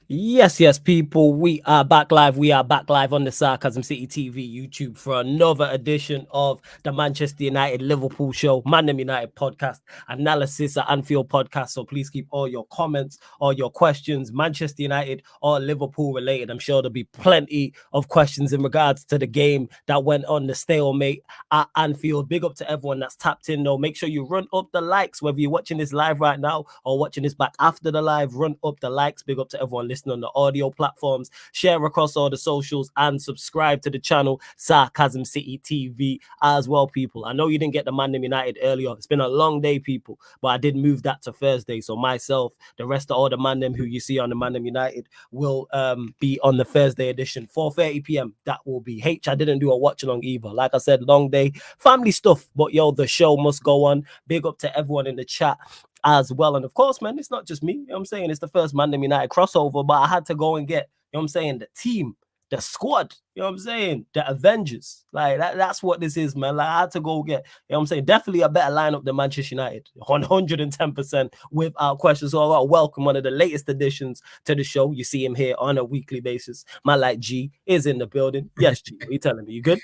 Yes, people. We are back live. We are back live on the Sarcasm City TV YouTube for another edition of the Manchester United Liverpool show, Man United podcast, analysis at Anfield podcast. So please keep all your comments, all your questions, Manchester United or Liverpool related. I'm sure there'll be plenty of questions in regards to the game that went on the stalemate at Anfield. Big up to everyone that's tapped in, though. Make sure you run up the likes, whether you're watching this live right now or watching this back after the live. Run up the likes. Big up to everyone listening on the audio platforms. Share across all the socials and subscribe to the channel Sarcasm City TV as well, people. I know you didn't get the Man United earlier. It's been a long day, people, but I did move that to Thursday. So myself, the rest of all the Man who you see on the Man United will be on the Thursday edition, 4:30 p.m. That will be I didn't do a watch along either. Like I said, long day, family stuff. But yo, the show must go on. Big up to everyone in the chat as well. And of course, man, it's not just me. You know what I'm saying? It's the first Man United crossover, but I had to go and get, you know what I'm saying, the team, the squad, you know what I'm saying? The Avengers. Like that's what this is, man. Like I had to go get, you know what I'm saying? Definitely a better lineup than Manchester United. 110% without question. So I got to welcome one of the latest additions to the show. You see him here on a weekly basis. My like G is in the building. Yes, G. What are you telling me? You good?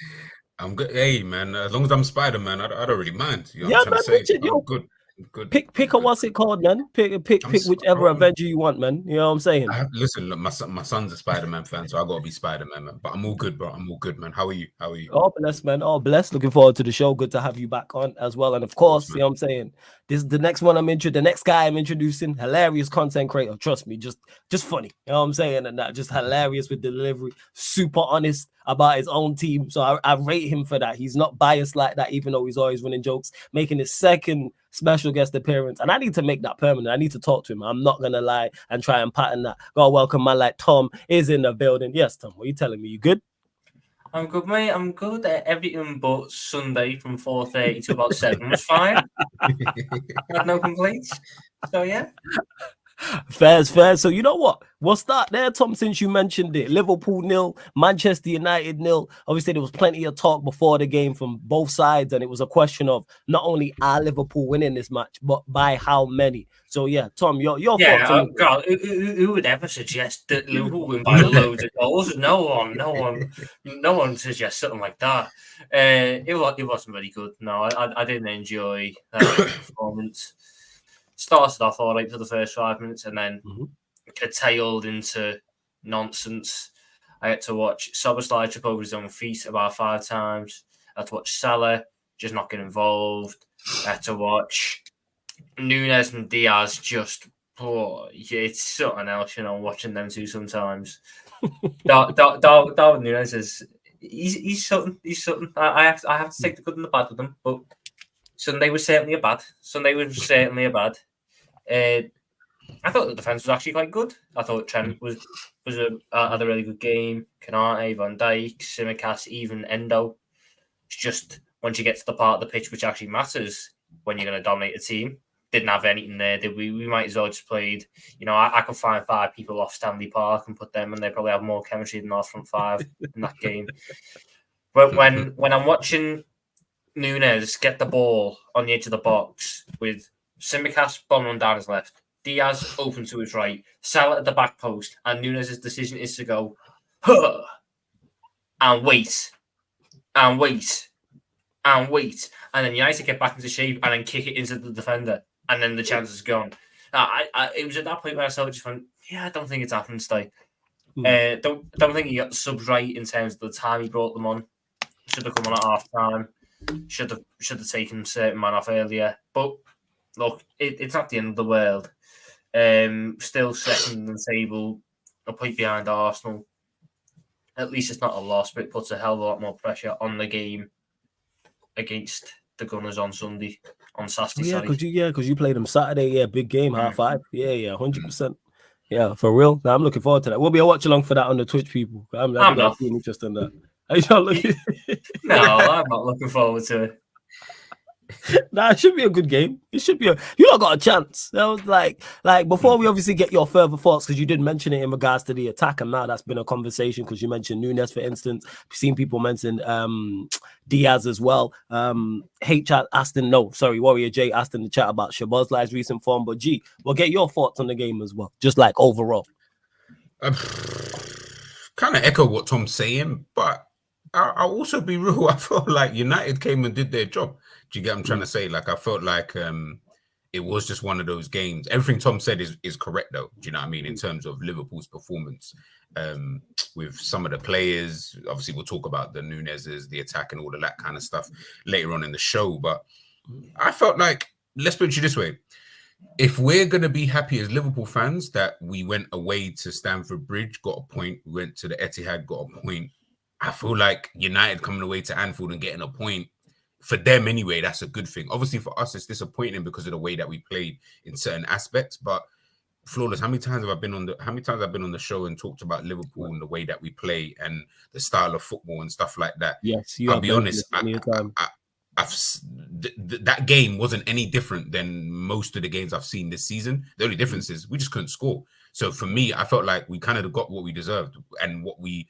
I'm good. Hey, man, as long as I'm Spider-Man, I don't really mind. You know Yeah, what I'm man, trying to say? Richard, I'm yo. good. I'm good. I'm Pick a good. what's it called, man? Pick I'm whichever bro. Avenger you want, man. You know what I'm saying? Listen, look, my son's a Spider-Man fan, so I gotta be Spider-Man, man. But I'm all good, bro. I'm all good, man. How are you? How are you? Oh, bless, man. Oh, bless. Looking forward to the show. Good to have you back on as well. And of Of course, course, you man. know what I'm saying? This is the next one the next guy I'm introducing. Hilarious content creator. Trust me, just funny. You know what I'm saying? And that just hilarious with delivery. Super honest about his own team. So I rate him for that. He's not biased like that, even though he's always running jokes, making his second special guest appearance. And I need to make that permanent. I need to talk to him. I'm not gonna lie and try and pattern that. God welcome man like Tom is in the building. Yes, Tom, what are you telling me? You good? I'm good, mate. I'm good. Everything but Sunday from 4:30 to about 7 was fine. Had no complaints. So yeah. Fair. So you know what? We'll start there, Tom, since you mentioned it. Liverpool nil, Manchester United nil. Obviously, there was plenty of talk before the game from both sides, and it was a question of not only are Liverpool winning this match, but by how many. So yeah, Tom, your Yeah, thoughts on the game? God, who would ever suggest that Liverpool win by loads of goals? No one suggests something like that. It wasn't very good. No, I didn't enjoy that performance. Started off all right for the first 5 minutes, and then curtailed into nonsense. I had to watch Szoboszlai trip over his own feet about 5 times. I had to watch Salah just not get involved. I had to watch Nunes and Diaz just, it's something else, watching them two sometimes. Darwin Nunes is he's something. I have to take the good and the bad with him, but Sunday was certainly a bad. I thought the defense was actually quite good. I thought Trent had a really good game. Canate, Van Dijk, Tsimikas, even Endo. It's just once you get to the part of the pitch which actually matters when you're going to dominate a team, didn't have anything there, did we? We might as well just played. I could find 5 people off Stanley Park and put them, and they probably have more chemistry than our front 5 in that game. But when I'm watching Nunes get the ball on the edge of the box with Tsimikas bombing down his left, Diaz open to his right, Salah at the back post, and Nunes' decision is to go, huh, and wait, and wait, and wait, and then United get back into shape and then kick it into the defender, and then the chance is gone. It was at that point where I just went, yeah, I don't think it's happened today. Don't think he got the subs right in terms of the time he brought them on. Should have come on at half time. Should have taken certain man off earlier. But look, it's not the end of the world. Still second in the table, a point behind Arsenal. At least it's not a loss, but it puts a hell of a lot more pressure on the game against the Gunners on Saturday. Because you played them Saturday. Yeah, big game, 5:30. Yeah, 100%. Yeah, for real. Now I'm looking forward to that. We'll be a watch along for that on the Twitch, people. I'm not being interested in that. Are you not looking? No, I'm not looking forward to it. Nah, it should be a good game. It should be you not got a chance. That was like before we obviously get your further thoughts, because you did mention it in regards to the attack, and now that's been a conversation because you mentioned Nunes, for instance. I've seen people mention Diaz as well. Warrior J asked in the chat about Szoboszlai's recent form, but G, we'll get your thoughts on the game as well, just like overall. Kind of echo what Tom's saying, but I'll also be real. I felt like United came and did their job. Do you get what I'm trying to say? Like, I felt like it was just one of those games. Everything Tom said is correct, though. Do you know what I mean? In terms of Liverpool's performance, with some of the players, obviously we'll talk about the Nunez's, the attack, and all of that kind of stuff later on in the show. But I felt like, let's put it this way. If we're going to be happy as Liverpool fans that we went away to Stamford Bridge, got a point, went to the Etihad, got a point, I feel like United coming away to Anfield and getting a point, for them anyway, that's a good thing. Obviously for us, it's disappointing because of the way that we played in certain aspects, but Flawless, how many times have I been on the show and talked about Liverpool and the way that we play and the style of football and stuff like that? Yes, you I'll have be honest, that game wasn't any different than most of the games I've seen this season. The only difference is we just couldn't score. So for me, I felt like we kind of got what we deserved and what we've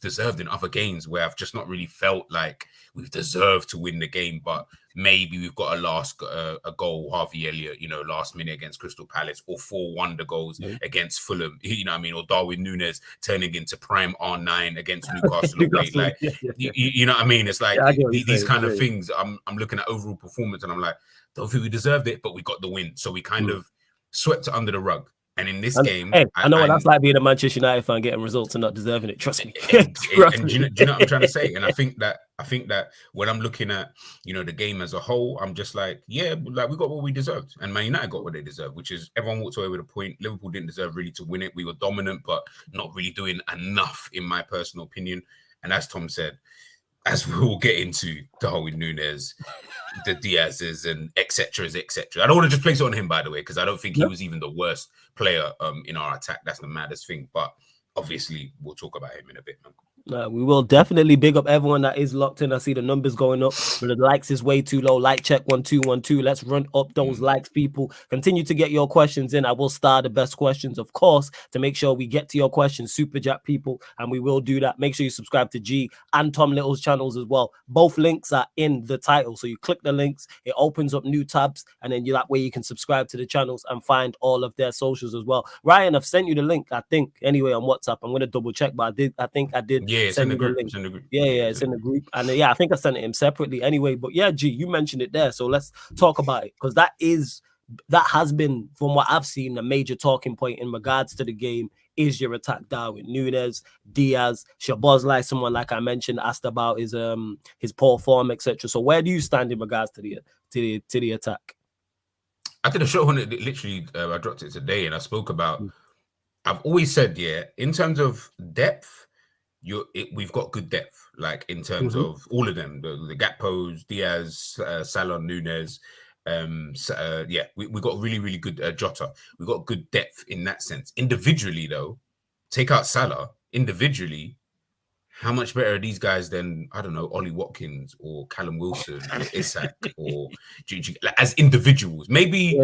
deserved in other games where I've just not really felt like we've deserved to win the game, but maybe we've got a goal, Harvey Elliott, last minute against Crystal Palace, or 4 wonder goals against Fulham, you know what I mean, or Darwin Nunes turning into prime R9 against Newcastle away. Like, you know what I mean? It's like these kind of things. I'm looking at overall performance and I'm like, don't think we deserved it, but we got the win. So we kind of swept it under the rug. And in this game, I know what that's like being a Manchester United fan, getting results and not deserving it. Trust me. Do you know what I'm trying to say? And I think that when I'm looking at the game as a whole, I'm just like, yeah, like we got what we deserved, and Man United got what they deserved, which is everyone walked away with a point. Liverpool didn't deserve really to win it. We were dominant, but not really doing enough, in my personal opinion. And as Tom said, as we will get into Darwin Nunes, the Diaz's, and etc. I don't want to just place it on him, by the way, because I don't think he was even the worst player in our attack. That's the maddest thing. But obviously, we'll talk about him in a bit, man. We will definitely big up everyone that is locked in. I see the numbers going up, but the likes is way too low. Like check 1212. Let's run up those likes, people. Continue to get your questions in. I will start the best questions, of course, to make sure we get to your questions. Super Jack people, and we will do that. Make sure you subscribe to G and Tom Little's channels as well. Both links are in the title, so you click the links, it opens up new tabs, and then that way you can subscribe to the channels and find all of their socials as well. Ryan, I've sent you the link, I think, anyway, on WhatsApp. I'm going to double check, but I think I did. Yeah, it's in the group. It's in the group. Yeah, it's in the group. And I think I sent it him separately anyway. But yeah, G, you mentioned it there. So let's talk about it, because that has been, from what I've seen, a major talking point in regards to the game is your attack. Darwin Nunes, Diaz, Szoboszlai, someone like I mentioned, asked about his poor form, etc. So where do you stand in regards to the attack? I did a show on it literally. I dropped it today, and I spoke about. I've always said, in terms of depth, we've got good depth, like in terms of all of them, the Gakpos, Diaz, Salah, Nunes. We got really, really good Jota. We got good depth in that sense. Individually, though, take out Salah. Individually, how much better are these guys than, I don't know, Ollie Watkins or Callum Wilson or Isak or like, as individuals? Maybe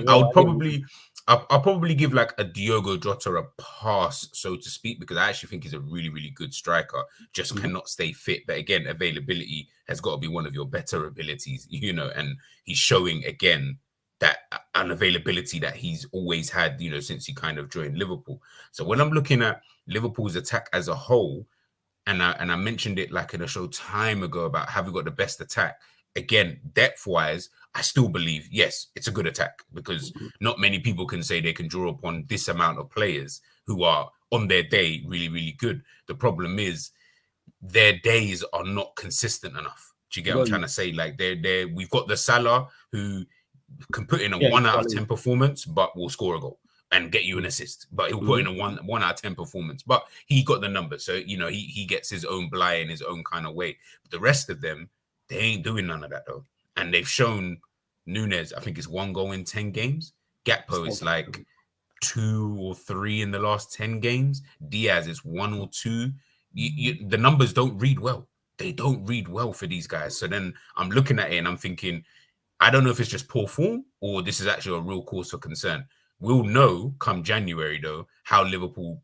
I'll probably give like a Diogo Jota a pass, so to speak, because I actually think he's a really, really good striker. Just cannot stay fit. But again, availability has got to be one of your better abilities, and he's showing again that unavailability that he's always had, since he kind of joined Liverpool. So when I'm looking at Liverpool's attack as a whole, and I mentioned it like in a show time ago about have we got the best attack? Again, depth-wise, I still believe, yes, it's a good attack, because not many people can say they can draw upon this amount of players who are on their day really, really good. The problem is their days are not consistent enough. Do you get what I'm trying to say? Like we've got the Salah who can put in a 1 out of 10 performance, but will score a goal and get you an assist, but he'll put in a 1 out of 10 performance, but he got the numbers. So, he gets his own blight in his own kind of way. But the rest of them, they ain't doing none of that though. And they've shown Nunes, I think it's 1 goal in 10 games. Gakpo is like 2 or 3 in the last 10 games. Diaz is 1 or 2. The numbers don't read well. They don't read well for these guys. So then I'm looking at it and I'm thinking, I don't know if it's just poor form or this is actually a real cause for concern. We'll know come January, though, how Liverpool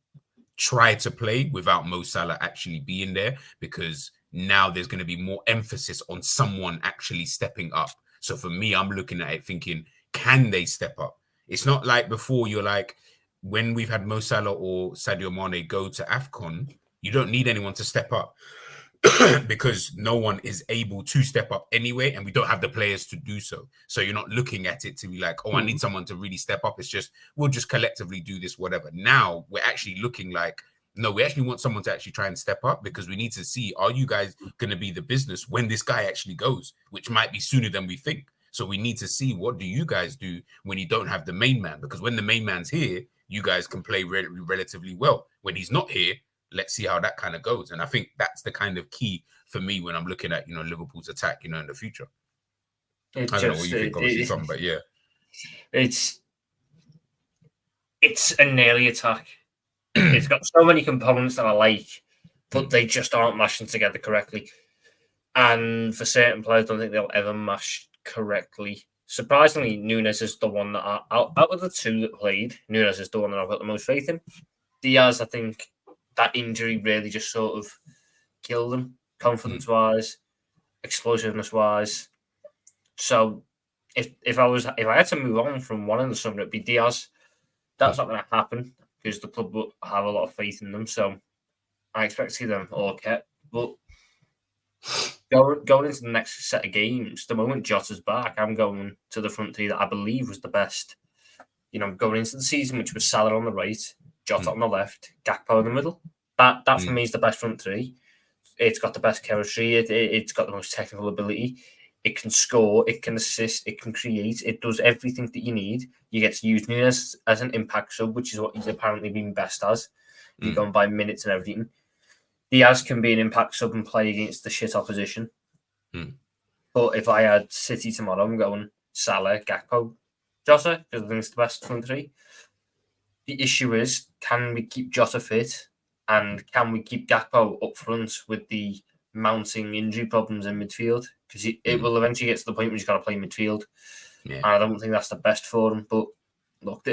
try to play without Mo Salah actually being there, because now there's going to be more emphasis on someone actually stepping up. So for me, I'm looking at it thinking, can they step up? It's not like before you're like, when we've had Mo Salah or Sadio Mane go to AFCON, you don't need anyone to step up because no one is able to step up anyway, and we don't have the players to do so. So you're not looking at it to be like, oh, I need someone to really step up. It's just, we'll just collectively do this, whatever. Now we're actually looking like, no, we actually want someone to actually try and step up because we need to see, are you guys going to be the business when this guy actually goes, which might be sooner than we think. So we need to see, what do you guys do when you don't have the main man? Because when the main man's here, you guys can play relatively well. When he's not here, let's see how that kind of goes. And I think that's the kind of key for me when I'm looking at, Liverpool's attack, in the future. I don't know what you think, obviously, Tom, but yeah. It's an early attack. It's got so many components that I like, but they just aren't mashing together correctly. And for certain players, I don't think they'll ever mash correctly. Surprisingly, Nunes is the one that out of the two that played, Nunes is the one that I've got the most faith in. Diaz, I think that injury really just sort of killed him, confidence-wise, explosiveness-wise. So if I had to move on from one in the summer, it'd be Diaz. That's not going to happen because the club will have a lot of faith in them. So I expect to see them all kept. But going into the next set of games, the moment Jota's back, I'm going to the front three that I believe was the best. Going into the season, which was Salah on the right, Jota on the left, Gakpo in the middle. That for me is the best front three. It's got the best chemistry. It's got the most technical ability. It can score. It can assist. It can create. It does everything that you need. You get to use Nunes as an impact sub, which is what he's apparently been best as. You're going by minutes and everything. Diaz can be an impact sub and play against the shit opposition. But if I had City tomorrow, I'm going Salah, Gakpo, Jota, because I think it's the best front three. The issue is, can we keep Jota fit? And can we keep Gakpo up front with the mounting injury problems in midfield? Because it will eventually get to the point where he's got to play midfield. Yeah. And I don't think that's the best for him. But look,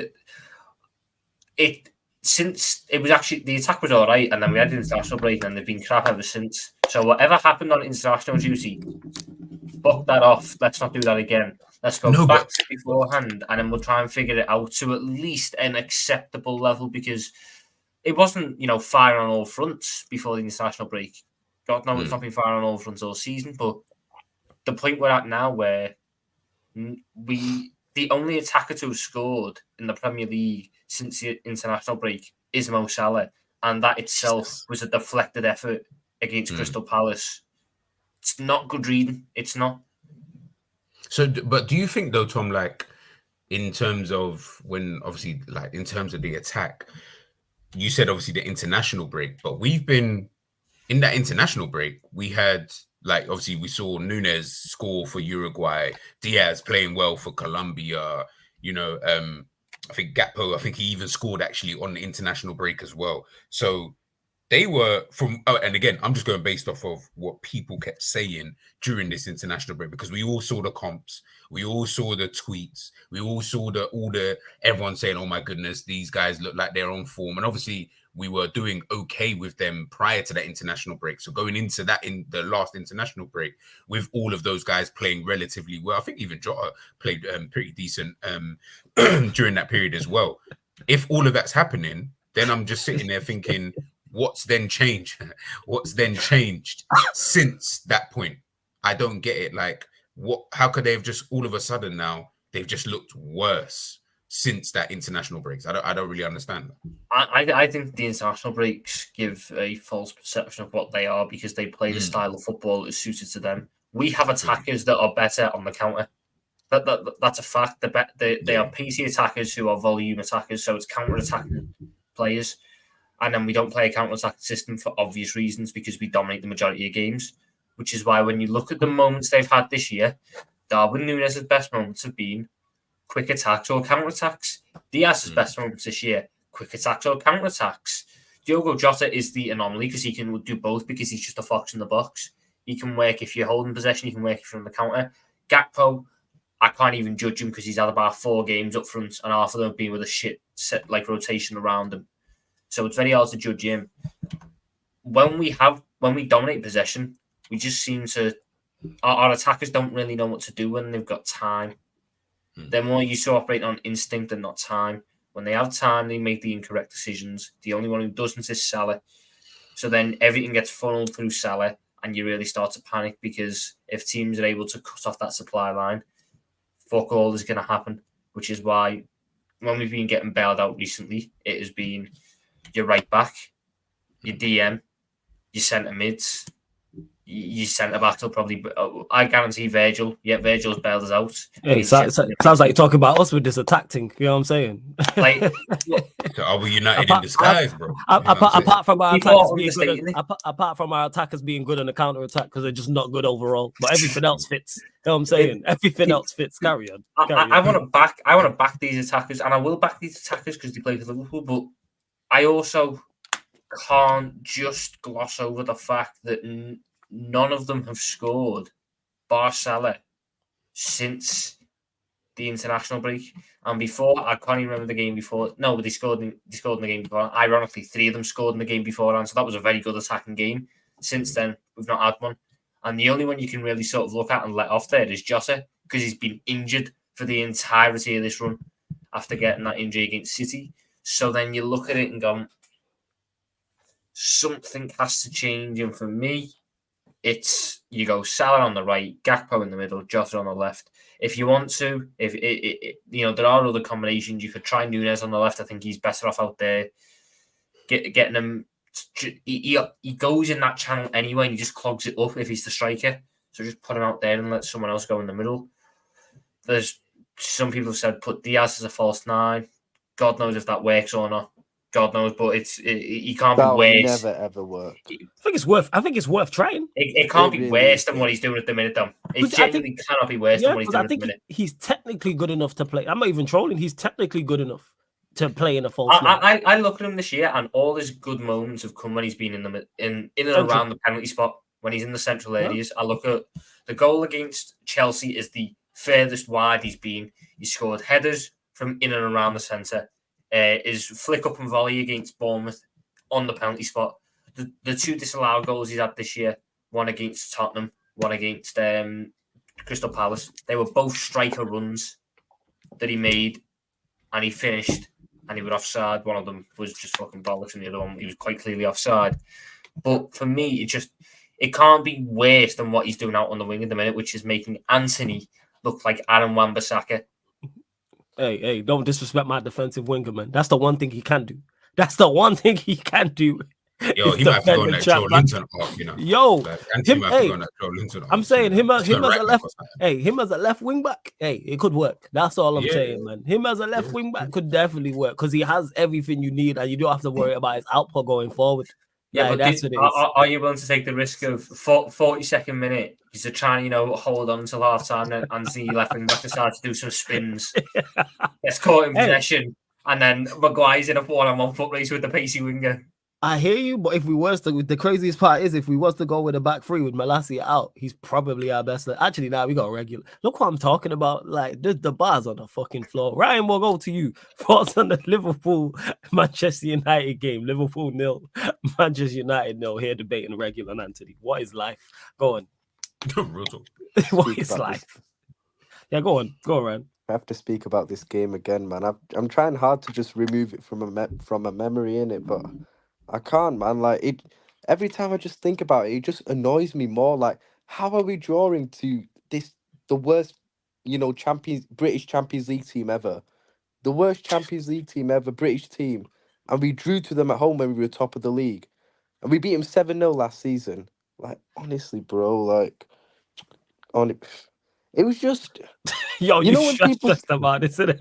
since it was actually, the attack was all right, and then we had the international break, and they've been crap ever since. So whatever happened on international duty, fuck that off. Let's not do that again. Let's go back to beforehand, and then we'll try and figure it out to at least an acceptable level, because it wasn't, firing on all fronts before the international break. God knows it's not been firing on all fronts all season, but the point we're at now where the only attacker to have scored in the Premier League since the international break is Mo Salah, and that itself was a deflected effort against Crystal Palace. It's not good reading. It's not. So, but do you think though, Tom, like in terms of in terms of the attack, you said obviously the international break, but we've been in that international break, we had obviously we saw Nunes score for Uruguay, Diaz playing well for Colombia, I think Gakpo, I think he even scored actually on the international break as well. So they were and again, I'm just going based off of what people kept saying during this international break, because we all saw the comps, we all saw the tweets, we all saw everyone saying, oh my goodness, these guys look like they're on form. And obviously we were doing okay with them prior to that international break. So going into that, in the last international break, with all of those guys playing relatively well, I think even Jota played pretty decent during that period as well. If all of that's happening, then I'm just sitting there thinking, what's then changed? What's then changed since that point? I don't get it. How could they have just all of a sudden now they've just looked worse since that international breaks? I don't really understand that. I think the international breaks give a false perception of what they are, because they play the style of football that's suited to them. We have attackers that are better on the counter. That's a fact. They are pacey attackers who are volume attackers, so it's counter-attacking players. And then we don't play a counter-attack system for obvious reasons, because we dominate the majority of games, which is why when you look at the moments they've had this year, Darwin Núñez's best moments have been quick attacks or counter-attacks. Diaz's best moments this year, quick attacks or counter-attacks. Diogo Jota is the anomaly because he can do both, because he's just a fox in the box. He can work if you're holding possession, he can work if you're on the counter. Gakpo, I can't even judge him because he's had about 4 games up front, and half of them have been with a shit set rotation around him. So it's very hard to judge him. When we dominate possession, we just seem to, our attackers don't really know what to do when they've got time. They're more used to operating on instinct and not time. When they have time, they make the incorrect decisions. The only one who doesn't is Salah. So then everything gets funneled through Salah, and you really start to panic because if teams are able to cut off that supply line, fuck all is going to happen. Which is why when we've been getting bailed out recently, it has been your right back, your DM, your centre mids, your centre backs will probably. I guarantee Virgil. Yeah, Virgil's bailed us out. Hey, sounds like you're talking about us with this attack thing. You know what I'm saying? Like, so are we united in disguise, bro? Apart from our attackers being understating good, it. apart from our attackers being good on the counter attack because they're just not good overall, but everything else fits. You know what I'm saying? Everything else fits. Carry on. I want to back these attackers, and I will back these attackers because they play for Liverpool. But I also can't just gloss over the fact that none of them have scored, bar Salah, since the international break. And before, I can't even remember the game before. No, but they scored in the game before. Ironically, 3 of them scored in the game before, and so that was a very good attacking game. Since then, we've not had one. And the only one you can really sort of look at and let off there is Jota, because he's been injured for the entirety of this run after getting that injury against City. So then you look at it and go, something has to change. And for me, it's you go Salah on the right, Gakpo in the middle, Jota on the left. If you want to, if there are other combinations, you could try Nunes on the left. I think he's better off out there. Getting him, he goes in that channel anyway, and he just clogs it up if he's the striker. So just put him out there and let someone else go in the middle. There's some people have said put Diaz as a false 9. God knows if that works or not. God knows, but he can't be worse. Never ever work. I think it's worth trying. It can't be worse than what he's doing at the minute, though. It genuinely cannot be worse than what he's doing at the minute. He's technically good enough to play. I'm not even trolling. He's technically good enough to play in a false 9. I look at him this year, and all his good moments have come when he's been in and around the penalty spot, when he's in the central areas. I look at the goal against Chelsea is the furthest wide he's been. He scored headers from in and around the centre. His flick up and volley against Bournemouth on the penalty spot. The 2 disallowed goals he's had this year, one against Tottenham, one against Crystal Palace. They were both striker runs that he made, and he finished, and he was offside. One of them was just fucking bollocks, and the other one, he was quite clearly offside. But for me, it can't be worse than what he's doing out on the wing at the minute, which is making Anthony look like Aaron Wan-Bissaka. Hey, don't disrespect my defensive winger, man. That's the one thing he can do. That's the one thing he can do. Yo, he might have to go on that Joe Linton arc, you know. Yo, I'm saying him as a left. Him as a left wing back. Hey, it could work. That's all I'm saying, man. Him as a left wing back could definitely work because he has everything you need, and you don't have to worry about his output going forward. Yeah, but that's what it is. Are you willing to take the risk of 42nd minute? He's trying, hold on until half time and see left wing back decides to do some spins. Gets caught in possession, and then Maguire's in a 1-on-1 foot race with the pacey winger. I hear you, but if we was to, the craziest part is if we was to go with a back 3 with Malacia out, he's probably our best. Actually, now we got regular. Look what I'm talking about. Like the bars on the fucking floor. Ryan, we'll go to you. Thoughts on the Liverpool Manchester United game? Liverpool 0, Manchester United 0. Here debating regular and Anthony. What is life? Go on. What is life? Yeah, go on, Ryan. I have to speak about this game again, man. I'm trying hard to just remove it from a memory in it, but I can't, man. Like it, every time I just think about it, it just annoys me more. Like, how are we drawing to the worst, British Champions League team ever, the worst Champions League team ever, British team, and we drew to them at home when we were top of the league, and we beat them 7-0 last season. Like, honestly, bro, like, it was just. Yo, you know when people about it, isn't it?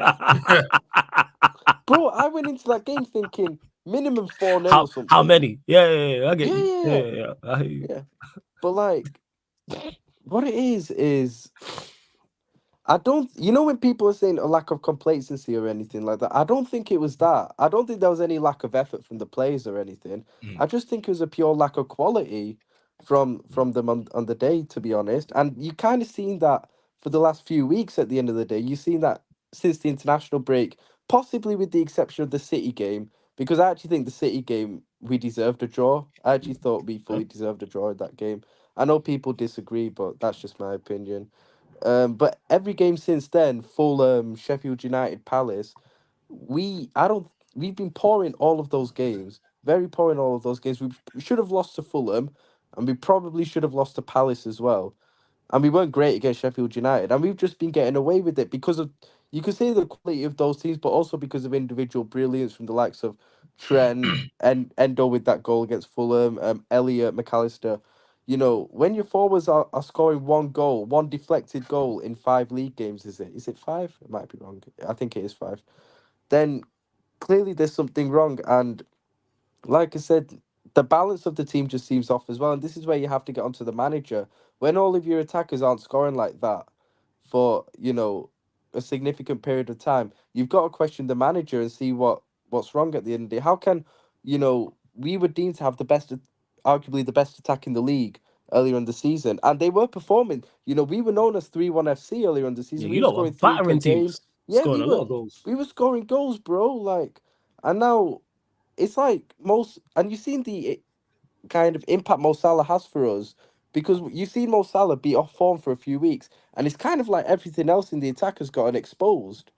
Bro, I went into that game thinking minimum 4-0 or something. How many? Yeah, I get you. Yeah. But like, what it is I don't. When people are saying a lack of complacency or anything like that, I don't think it was that. I don't think there was any lack of effort from the players or anything. I just think it was a pure lack of quality from them on the day, to be honest. And you kind of seen that for the last few weeks. At the end of the day, you've seen that since the international break, possibly with the exception of the City game, because I actually think the City game we deserved a draw. I actually thought we fully deserved a draw in that game. I know people disagree, but that's just my opinion. But every game since then, Fulham, Sheffield United, Palace, we've been poor in all of those games, very poor in all of those games. We should have lost to Fulham, and we probably should have lost to Palace as well. And we weren't great against Sheffield United, and we've just been getting away with it because of, you can say, the quality of those teams, but also because of individual brilliance from the likes of Trent and Endo with that goal against Fulham, Elliot, McAllister. You know, when your forwards are scoring one goal, one deflected goal in 5 league games, is it? Is it five? It might be wrong. I think it is five. Then clearly there's something wrong. And like I said, the balance of the team just seems off as well. And this is where you have to get onto the manager. When all of your attackers aren't scoring like that for, a significant period of time, you've got to question the manager and see what's wrong at the end of the day. How can, we were deemed to have arguably the best attack in the league earlier in the season, and they were performing. We were known as 3-1 FC earlier in the Yeah, season. you We were lot were scoring three per battering game. teams, Yeah, scoring a lot of goals. we were scoring goals, bro. Like, and now it's like and you've seen the kind of impact Mo Salah has for us, because you've seen Mo Salah be off form for a few weeks, and it's kind of like everything else in the attack has gotten exposed.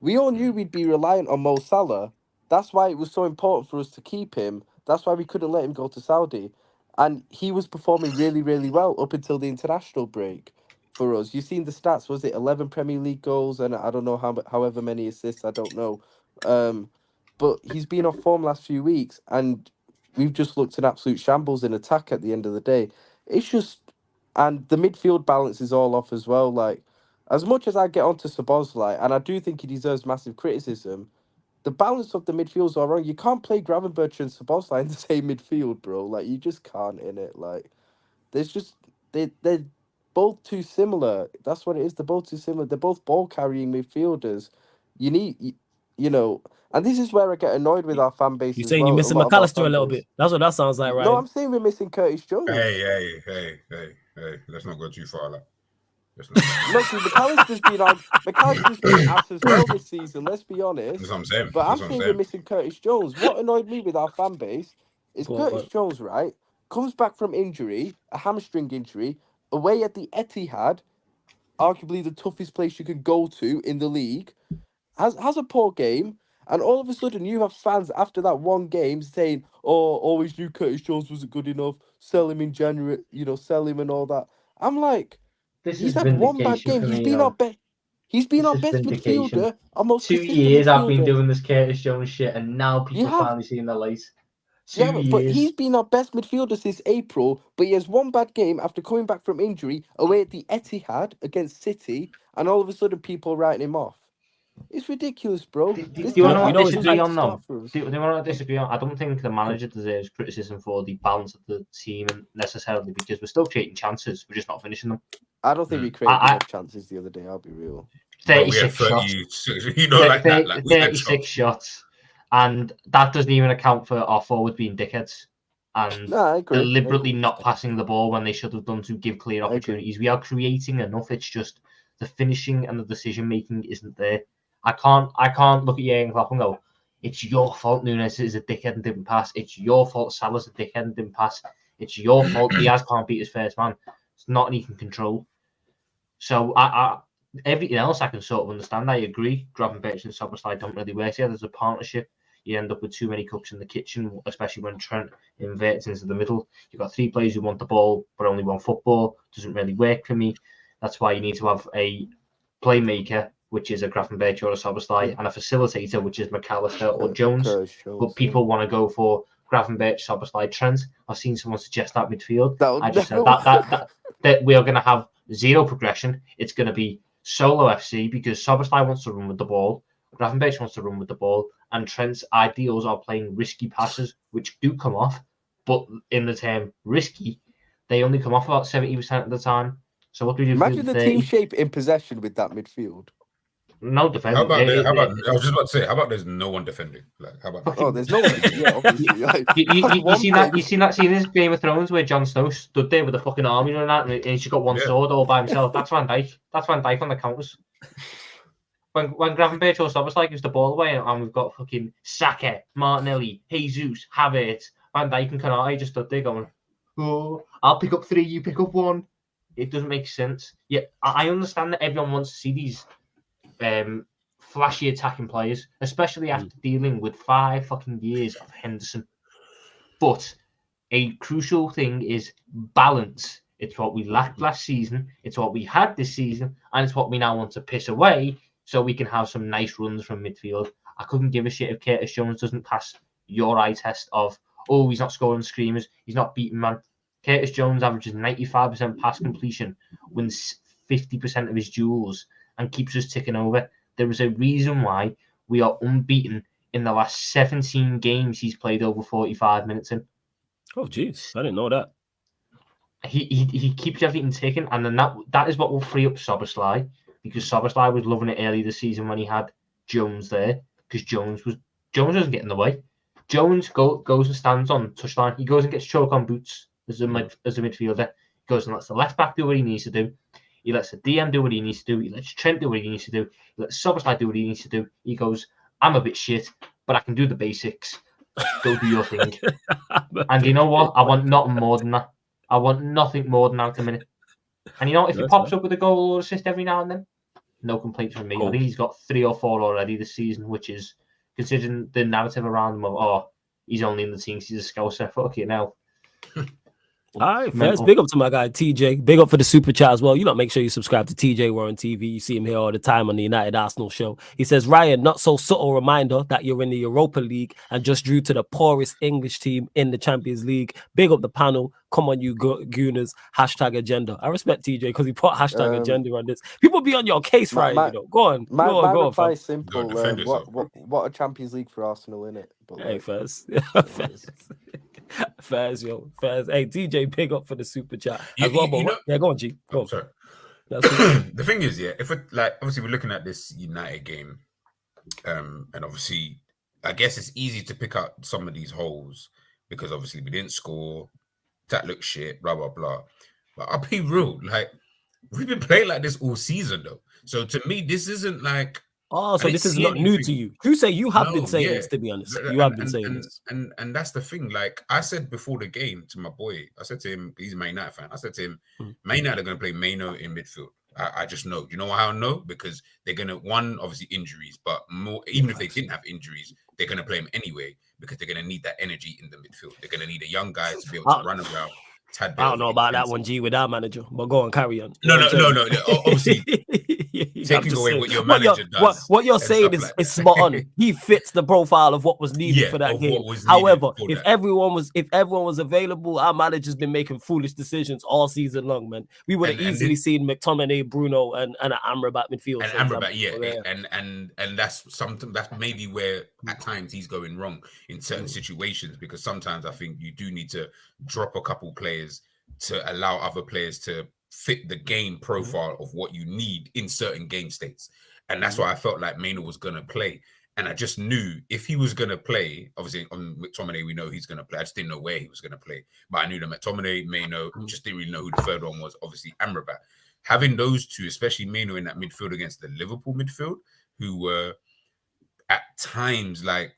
We all knew we'd be reliant on Mo Salah. That's why it was so important for us to keep him. That's why we couldn't let him go to Saudi. And he was performing really, really well up until the international break for us. You've seen the stats. Was it 11 Premier League goals and I don't know however many assists? I don't know. But he's been off form last few weeks, and we've just looked an absolute shambles in attack at the end of the day. It's just, and the midfield balance is all off as well. Like, as much as I get onto Szoboszlai, and I do think he deserves massive criticism, the balance of the midfields are wrong. You can't play Gravenberch and Szoboszlai in the same midfield, bro. Like, you just can't, in it. Like, there's just they're both too similar. That's what it is. They're both too similar. They're both ball carrying midfielders. You need you know, and this is where I get annoyed with our fan base You're as saying you're well. A missing lot of our McAllister a fan little base. bit. That's what that sounds like, right? No, I'm saying we're missing Curtis Jones. Hey. Let's not go too far. Like, let's not. No, because McAllister's been ass as well this season. Let's be honest. That's what I'm saying. But I'm That's what I'm saying we're saying. missing Curtis Jones. What annoyed me with our fan base is Go on, Curtis go on. Jones, right? Comes back from injury, a hamstring injury, away at the Etihad, arguably the toughest place you can go to in the league, has a poor game, and all of a sudden you have fans after that one game saying, "Oh, always knew Curtis Jones wasn't good enough. Sell him in January, sell him and all that." I'm like, This he's is had one bad vindication game. for He's me, been our though. best. He's been This our is best vindication. midfielder, our most 2 consistent years I've been midfielder. doing this Curtis Jones shit, and now You people have. finally seeing the light. Yeah, 2 but years. he's been our best midfielder since April, but he has one bad game after coming back from injury away at the Etihad against City, and all of a sudden people are writing him off. It's ridiculous, bro. Do This you want team to know just it's disagree doesn't on, though? start for us. Do you want to disagree on? I don't think the manager deserves criticism for the balance of the team necessarily, because we're still creating chances. We're just not finishing them. I don't think we created I- enough chances the other day, I'll be real. Bro, we had 36 shots. 30, like that. Like, we had 36 shots. shots. And that doesn't even account for our forwards being dickheads and No, I agree. deliberately not passing the ball when they should have done to give clear I agree. opportunities. We are creating enough. It's just the finishing and the decision making isn't there. I can't look at Jurgen Klopp and go, "It's your fault Nunes is a dickhead and didn't pass. It's your fault Salah's a dickhead and didn't pass. It's your fault Diaz can't beat his first man." It's not an he can control. So I everything else I can sort of understand. I agree. Gravenberch and Szoboszlai don't really work together as a partnership. You end up with too many cooks in the kitchen, especially when Trent inverts into the middle. You've got three players who want the ball but only want football. Doesn't really work for me. That's why you need to have a playmaker, which is a Gravenberch or a Szoboszlai, and a facilitator, which is McAllister or Jones. Curtis Jones, But people want to go for Gravenberch, Szoboszlai, Trent. I've seen someone suggest that midfield. I just said that we are going to have zero progression. It's going to be solo FC because Szoboszlai wants to run with the ball, Gravenberch wants to run with the ball, and Trent's ideals are playing risky passes, which do come off. But in the term risky, they only come off about 70% of the time. So what do we do? Imagine the team shape in possession with that midfield. No defending. How about I was just about to say, how about there's no one defending? Like, how about? Oh, there's no one. Yeah, obviously. Like, you seen this Game of Thrones where Jon Snow stood there with a fucking army and that, and he's got one sword all by himself. That's Van Dijk. That's Van Dijk on the counters. When Gravenberch or Szoboszlai gives the ball away, and we've got fucking Saka, Martinelli, Jesus, Havertz, Van Dijk, and Konate just stood there going, "Oh, I'll pick up 3, you pick up 1." It doesn't make sense. Yeah, I understand that everyone wants to see these flashy attacking players, especially after dealing with 5 fucking years of Henderson. But a crucial thing is balance. It's what we lacked last season, it's what we had this season, and it's what we now want to piss away so we can have some nice runs from midfield. I couldn't give a shit if Curtis Jones doesn't pass your eye test of, oh, he's not scoring screamers, he's not beating man. Curtis Jones averages 95% pass completion, wins 50% of his duels, and keeps us ticking over. There is a reason why we are unbeaten in the last 17 games he's played over 45 minutes in. Oh, jeez, I didn't know that. He keeps everything ticking, and then that is what will free up Szoboszlai, because Szoboszlai was loving it early this season when he had Jones there, because Jones doesn't get in the way. Jones goes and stands on touchline. He goes and gets choke on boots as a midfielder. He goes and lets the left back do what he needs to do. He lets the DM do what he needs to do. He lets Trent do what he needs to do. He lets Szoboszlai do what he needs to do. He goes, I'm a bit shit, but I can do the basics. Go do your thing. And you know what? I want nothing more than that. I want nothing more than that at the minute. And you know, if he pops up with a goal or assist every now and then, no complaints from me. Cool. I think he's got 3 or 4 already this season, which is, considering the narrative around him of, oh, he's only in the team because he's a scouser. Fuck it now. All right, first, big up to my guy TJ. Big up for the super chat as well. You know, make sure you subscribe to TJ Warren TV. You see him here all the time on the United Arsenal show. He says, Ryan, not so subtle reminder that you're in the Europa League and just drew to the poorest English team in the Champions League. Big up the panel. Come on, you gooners. Hashtag agenda. I respect TJ because he put hashtag agenda on this. People be on your case, Ryan. You know. Go on. My go reply on, is simple. What a Champions League for Arsenal, innit? But hey, first. Fairs, yo. Fairs. Hey, DJ, big up for the super chat. Yeah, go on, G. Go on. Sorry. The thing is, if it, like, obviously we're looking at this United game, and obviously, I guess it's easy to pick out some of these holes because obviously we didn't score. That looks shit. Blah blah blah. But I'll be real, like we've been playing like this all season though. So to me, this isn't like. Oh, so this is not new to you. You say you have been saying this, to be honest. You have been saying this. And that's the thing. Like I said before the game to my boy, I said to him, he's a Man United fan. I said to him, Man United are going to play Maino in midfield. I just know. You know how I know? Because they're going to, obviously injuries, but more, even if they didn't have injuries, they're going to play him anyway because they're going to need that energy in the midfield. They're going to need a young guy to be able to run around. I don't know about that one, G, with our manager, but go on, carry on. No. Obviously, taking away what your manager does. What you're saying is spot on. He fits the profile of what was needed for that game. However, if everyone was available, our manager's been making foolish decisions all season long, man. We would have easily seen McTominay, Bruno, and an Amrabat midfield. And Amrabat, and that's something that's maybe where at times he's going wrong in certain situations, because sometimes I think you do need to drop a couple players to allow other players to fit the game profile of what you need in certain game states. And that's why I felt like Maino was going to play. And I just knew if he was going to play, obviously on McTominay, we know he's going to play. I just didn't know where he was going to play. But I knew that McTominay, Maino, just didn't really know who the third one was, obviously Amrabat. Having those two, especially Maino in that midfield against the Liverpool midfield, who were at times like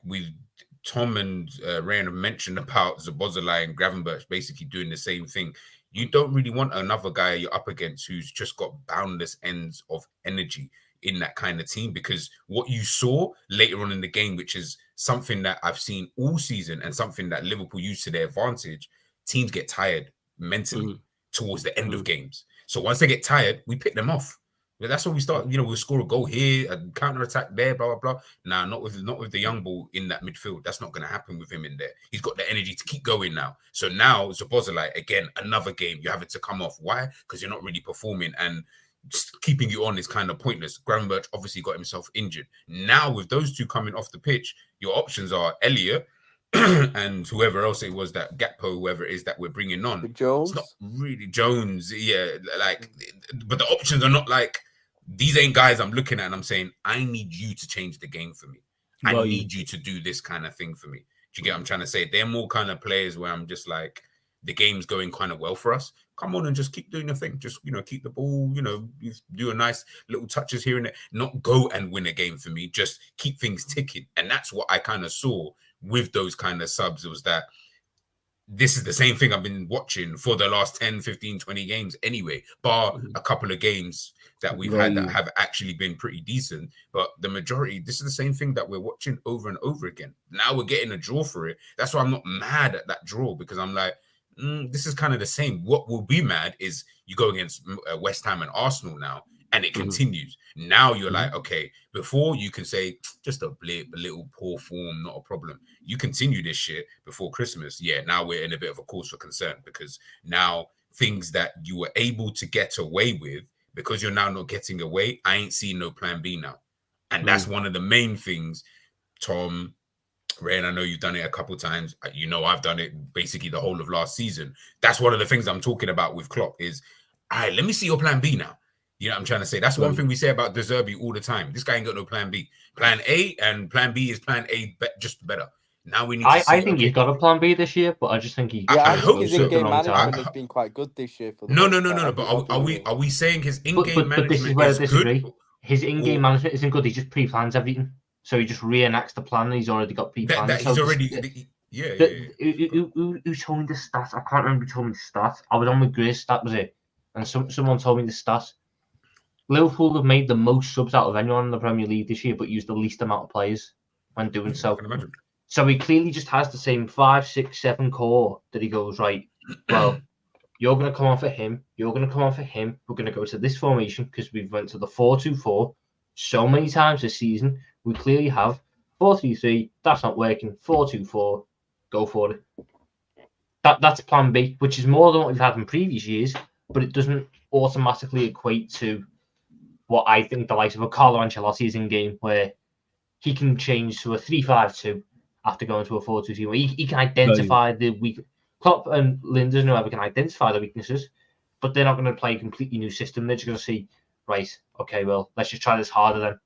Tom and Ryan have mentioned about Szoboszlai and Gravenberch basically doing the same thing. You don't really want another guy you're up against who's just got boundless ends of energy in that kind of team, because what you saw later on in the game, which is something that I've seen all season and something that Liverpool use to their advantage, teams get tired mentally towards the end of games. So once they get tired, we pick them off. But that's when we start, we'll score a goal here, a counter-attack there, blah, blah, blah. Nah, not with the young ball in that midfield. That's not going to happen with him in there. He's got the energy to keep going now. So now, Szoboszlai, again, another game, you have it to come off. Why? Because you're not really performing, and just keeping you on is kind of pointless. Gravenberch obviously got himself injured. Now, with those two coming off the pitch, your options are Elliott and whoever else it was, that Gakpo, whoever it is that we're bringing on. Jones? It's not really Jones, but the options are not like, these ain't guys I'm looking at and I'm saying, I need you to change the game for me. I need you to do this kind of thing for me. Do you get what I'm trying to say? They're more kind of players where I'm just like, the game's going kind of well for us. Come on and just keep doing the thing. Just, keep the ball, you do a nice little touches here and there. Not go and win a game for me. Just keep things ticking. And that's what I kind of saw with those kind of subs. It was that this is the same thing I've been watching for the last 10, 15, 20 games anyway, bar a couple of games that we've had that have actually been pretty decent. But the majority, this is the same thing that we're watching over and over again. Now we're getting a draw for it. That's why I'm not mad at that draw, because I'm like, this is kind of the same. What will be mad is you go against West Ham and Arsenal now, and it continues. Now you're like, okay, before you can say just a blip, a little poor form, not a problem. You continue this shit before Christmas. Yeah, now we're in a bit of a cause for concern, because now things that you were able to get away with, because you're now not getting away, I ain't seeing no plan B now. And that's one of the main things, Tom, Ray, and I know you've done it a couple of times. You know, I've done it basically the whole of last season. That's one of the things I'm talking about with Klopp is, all right, let me see your plan B now. You know what I'm trying to say? That's one thing we say about De Zerbi all the time. This guy ain't got no plan B. Plan A and plan B is plan A, just better. Now we need to I think he's got a plan B this year, but I just think he. I hope think his so. in-game management has been quite good this year. For the No. most part. But are we saying his in-game but this is management where I is disagree. good? His in-game management isn't good. He just pre-plans everything, so he just reenacts the plan. And he's already got pre-planned. That he's already. Who told me the stats? I can't remember who told me the stats. I was on with Grizz, that was it. And someone told me the stats. Liverpool have made the most subs out of anyone in the Premier League this year, but used the least amount of players when doing so. I can imagine. So he clearly just has the same 5, 6, 7 core that he goes, right, well, you're going to come on for him. You're going to come on for him. We're going to go to this formation because we've went to the 4-2-4 so many times this season. We clearly have 4-3-3. That's not working. 4-2-4. Go for it. That's plan B, which is more than what we've had in previous years, but it doesn't automatically equate to what I think the likes of a Carlo Ancelotti is in game, where he can change to a 3-5-2 after going to a 4-2-3, where he can identify the weak. Klopp and Linders and whoever can identify the weaknesses, but they're not going to play a completely new system. They're just going to see, right, okay, well, let's just try this harder then,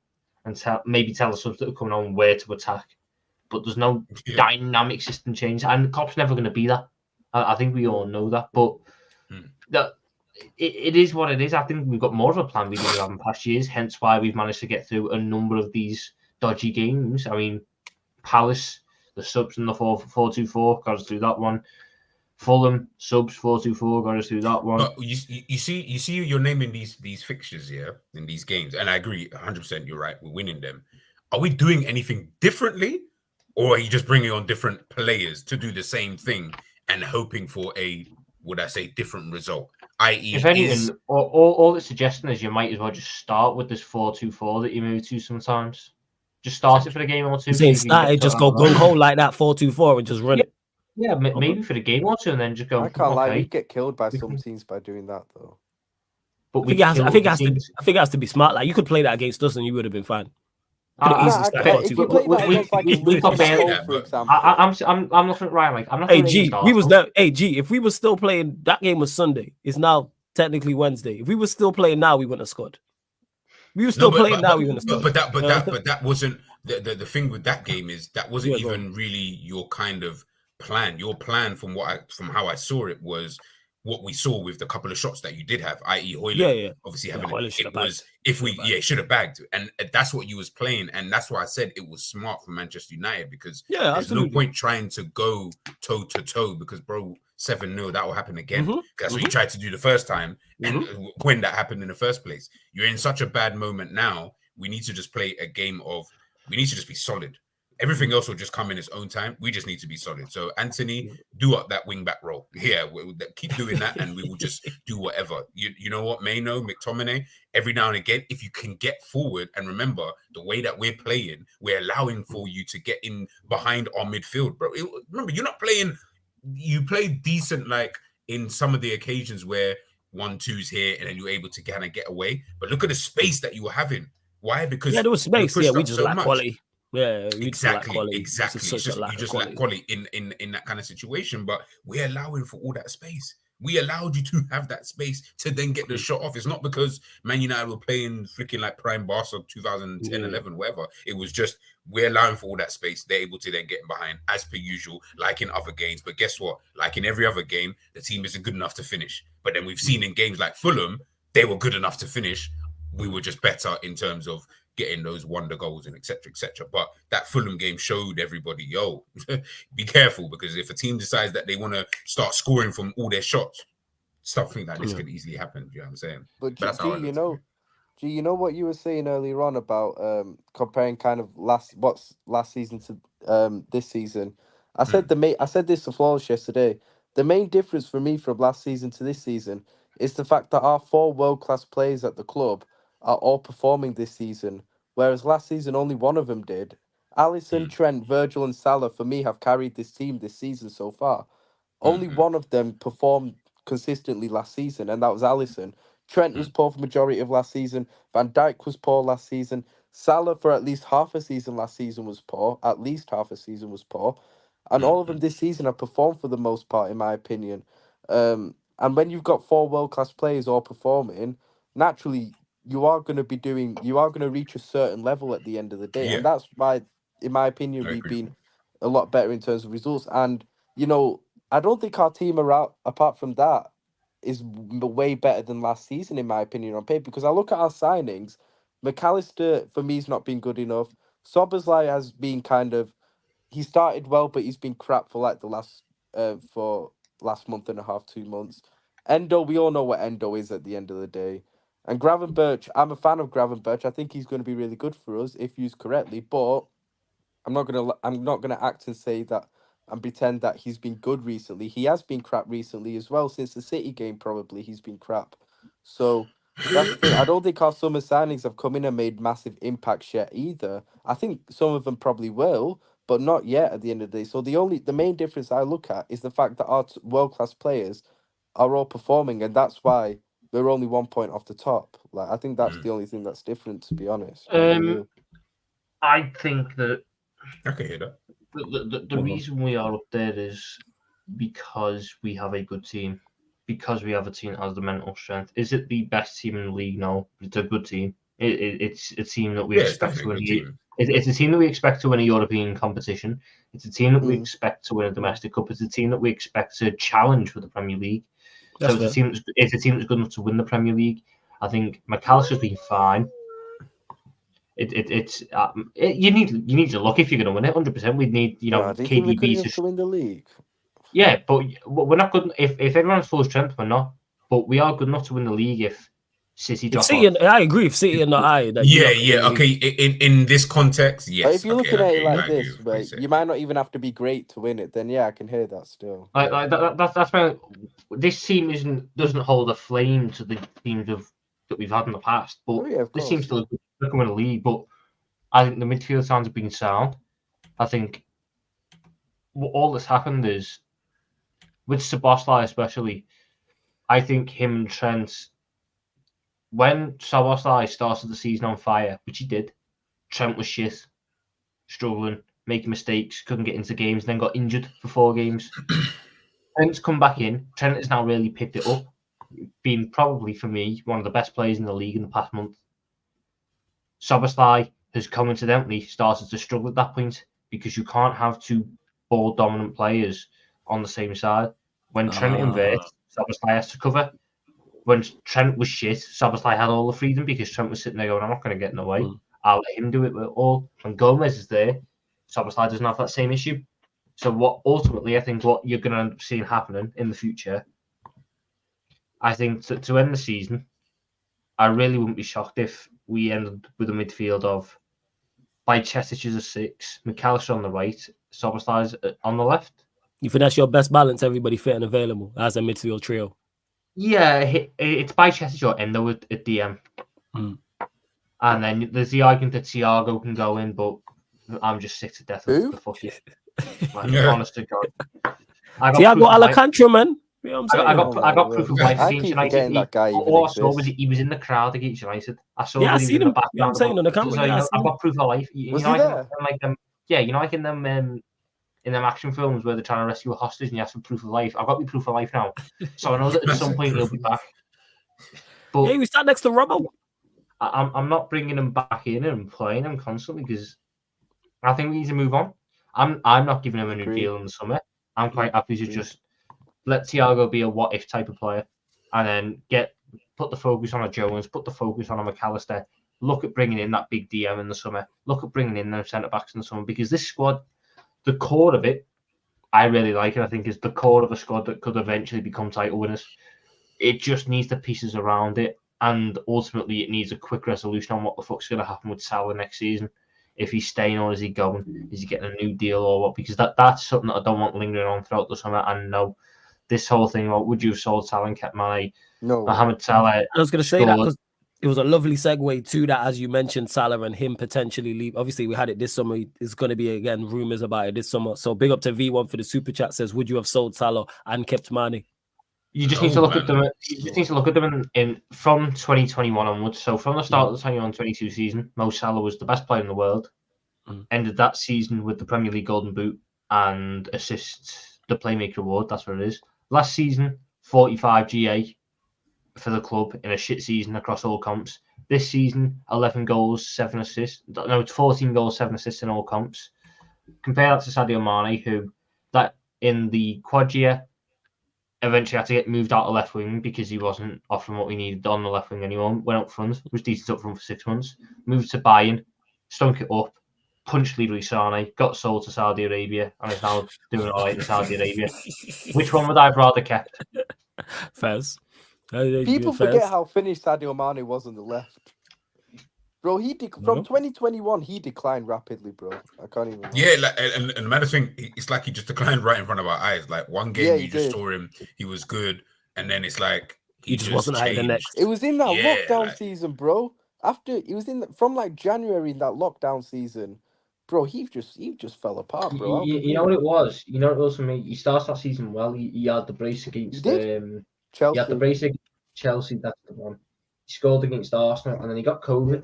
and maybe tell the subs that are coming on where to attack. But there's no dynamic system change, and Klopp's never going to be that. I think we all know that, but it is what it is. I think we've got more of a plan B than we have in past years, hence why we've managed to get through a number of these dodgy games. I mean, Palace, the subs in the 4-2-4 got us through that one. Fulham, subs 4-2-4 got us through that one. But you see you're naming these fixtures here in these games, and I agree 100%. You're right. We're winning them. Are we doing anything differently, or are you just bringing on different players to do the same thing and hoping for a, would I say, different result? I.e., if anything, all it's suggesting is you might as well just start with this 4-2-4 that you move to sometimes. Just start it for a game or two. Saying start it, just go gung ho like that 4-2-4 and just run it. Yeah, maybe for the game or two, and then just go. I can't lie, we get killed by some teams by doing that, though. But I think it has to be smart. Like, you could play that against us, and you would have been fine. If you play that against, like, for example, I'm looking at Ryan. Like, I'm not. Hey G, we was there. Hey G, if we were still playing, that game was Sunday. It's now technically Wednesday. If we were still playing now, we wouldn't have scored. We were still playing now, we wouldn't have scored. But that wasn't the thing with that game. Is that wasn't even really your kind of plan. Your plan, from how I saw it, was what we saw with the couple of shots that you did have, i.e. Hoyland, obviously having it was should have bagged, and that's what you was playing, and that's why I said it was smart for Manchester United, because there's no point trying to go toe to toe, because 7-0 that will happen again. That's what you tried to do the first time, and when that happened in the first place, you're in such a bad moment now. We need to just play a game of. We need to just be solid. Everything else will just come in its own time. We just need to be solid. So, Anthony, do up that wing back role. Yeah, keep doing that, and we will just do whatever. You know what, Maino, McTominay, every now and again, if you can get forward, and remember, the way that we're playing, we're allowing for you to get in behind our midfield, bro. Remember, you're not playing, you play decent, like, in some of the occasions where 1-2's here, and then you're able to kind of get away. But look at the space that you were having. Why? Because there was space. Yeah, we just lack quality. Yeah, exactly. You just lack quality in that kind of situation. But we're allowing for all that space. We allowed you to have that space to then get the shot off. It's not because Man United were playing freaking like prime Barca 2010, 11, whatever. It was just we're allowing for all that space. They're able to then get behind as per usual, like in other games. But guess what? Like in every other game, the team isn't good enough to finish. But then we've seen in games like Fulham, they were good enough to finish. We were just better in terms of getting those wonder goals and etc. etc. But that Fulham game showed everybody, yo, be careful, because if a team decides that they want to start scoring from all their shots, something like this could easily happen. You know what I'm saying? But That's how I look at it. You know what you were saying earlier on about comparing kind of last season to this season. I said this to Flawless yesterday. The main difference for me from last season to this season is the fact that our 4 world-class players at the club are all performing this season, whereas last season only one of them did. Alisson, Trent, Virgil, and Salah for me have carried this team this season so far. Only one of them performed consistently last season, and that was Alisson. Trent was poor for majority of last season. Van Dijk was poor last season. Salah for at least half a season last season was poor. At least half a season was poor. And all of them this season have performed for the most part, in my opinion. And when you've got 4 world-class players all performing, naturally you are going to reach a certain level at the end of the day. Yeah. And that's why, in my opinion, I we've agree. been a lot better in terms of results. And, I don't think our team apart from that, is way better than last season, in my opinion, on paper. Because I look at our signings, McAllister, for me, has not been good enough. Soboslai has been he started well, but he's been crap for like the last month and a half, 2 months. Endo, we all know what Endo is at the end of the day. And Gravenberch, I'm a fan of Gravenberch. I think he's going to be really good for us if used correctly. But I'm not gonna act and say that and pretend that he's been good recently. He has been crap recently as well. Since the City game, probably he's been crap. So that's the thing. I don't think our summer signings have come in and made massive impacts yet either. I think some of them probably will, but not yet at the end of the day. So the main difference I look at is the fact that our world class players are all performing, and that's why we're only 1 point off the top. Like, I think that's the only thing that's different, to be honest. What about you? I think that I can hear that. the reason we are up there is because we have a good team, because we have a team that has the mental strength. Is it the best team in the league? No, it's a good team. It's a team that we expect to win. It's a team that we expect to win a European competition. It's a team that we expect to win a domestic cup. It's a team that we expect to challenge for the Premier League. So it's a team that's good enough to win the Premier League. I think McAllister's been fine. You need to look if you're going to win it. 100%. We need do you think we're good enough to win the league? Yeah, but we're not good. If everyone's full strength, we're not. But we are good enough to win the league if City drop off. I agree. If City are not high, Okay. In this context, yes. But if you're looking at it like this, where you might not even have to be great to win it, then yeah, I can hear that still. That's why this team doesn't hold a flame to the teams that we've had in the past. But this team's still looking to win a league. But I think the midfield signs have been sound. I think all that's happened is with Szoboszlai especially. I think him and Trent, when Szoboszlai started the season on fire, which he did, Trent was shit, struggling, making mistakes, couldn't get into games, then got injured for 4 games. Trent's come back in. Trent has now really picked it up, being probably, for me, one of the best players in the league in the past month. Szoboszlai has coincidentally started to struggle at that point because you can't have 2 ball-dominant players on the same side. When Trent inverts, Szoboszlai has to cover. When Trent was shit, Szoboszlai had all the freedom because Trent was sitting there going, I'm not going to get in the way. I'll let him do it with all. When Gomez is there, Szoboszlai doesn't have that same issue. So what ultimately, I think what you're going to end up seeing happening in the future, I think to end the season, I really wouldn't be shocked if we ended with a midfield of Bajcetic is a 6, McAllister on the right, Szoboszlai on the left. You think that's your best balance, everybody fit and available as a midfield trio? Yeah, it's Bajcetic or Endo at DM. And then there's the argument that Thiago can go in, but I'm just sick to death of the fuck you. Honest to God. Thiago Alcantara, man. You know what I'm saying? I got proof of life against United. That guy All I saw was he was in the crowd against United. I saw that he was in the background. You know what I'm saying on the camera. I got proof of life. Was he there? Like in them action films where they're trying to rescue a hostage and you ask for proof of life. I've got my proof of life now, so I know that at some point he'll be back. But hey, we sat next to Robbo. I'm not bringing him back in and playing him constantly because I think we need to move on. I'm not giving him a new deal in the summer. I'm quite happy to just let Thiago be a what if type of player, and then put the focus on a Jones, put the focus on a McAllister, look at bringing in that big DM in the summer. Look at bringing in those centre backs in the summer, because this squad, the core of it, I really like it. I think is the core of a squad that could eventually become title winners. It just needs the pieces around it, and ultimately it needs a quick resolution on what the fuck's going to happen with Salah next season. If he's staying or is he going? Is he getting a new deal or what? Because that's something that I don't want lingering on throughout the summer. And no, this whole thing about would you have sold Salah and kept Mane? No, Mohamed Salah. I was going to say that because it was a lovely segue to that, as you mentioned, Salah and him potentially leave. Obviously, we had it this summer. It's going to be, again, rumors about it this summer. So big up to V1 for the super chat. Says, would you have sold Salah and kept Mane? You just need to look at them. You just need to look at them in from 2021 onwards. So from the start of the 21-22 season, Mo Salah was the best player in the world. Ended that season with the Premier League Golden Boot and assists the Playmaker Award. That's what it is. Last season, 45 GA for the club in a shit season across all comps. This season, 11 goals, 7 assists. No, it's 14 goals, 7 assists in all comps. Compare that to Sadio Mane, who that in the quad year eventually had to get moved out of left wing because he wasn't offering what we needed on the left wing anymore. Went up front, was decent up front for 6 months. Moved to Bayern, stunk it up, punched Leroy Sané, got sold to Saudi Arabia, and is now doing all right in Saudi Arabia. Which one would I have rather kept? Fez. People forget how finished Sadio Mane was on the left. Bro, from 2021, he declined rapidly, bro. I can't even remember. Yeah, like, and another thing, it's like he just declined right in front of our eyes. Like one game, you just saw him, he was good, and then it's like he just wasn't changed. the next. It was in that lockdown season, bro. After he was from like January in that lockdown season, bro. He just fell apart, bro. You know what it was? You know what it was for me? He starts that season well. He had the brace against Chelsea. He had the brace against Chelsea. That's the one. He scored against Arsenal, and then he got COVID.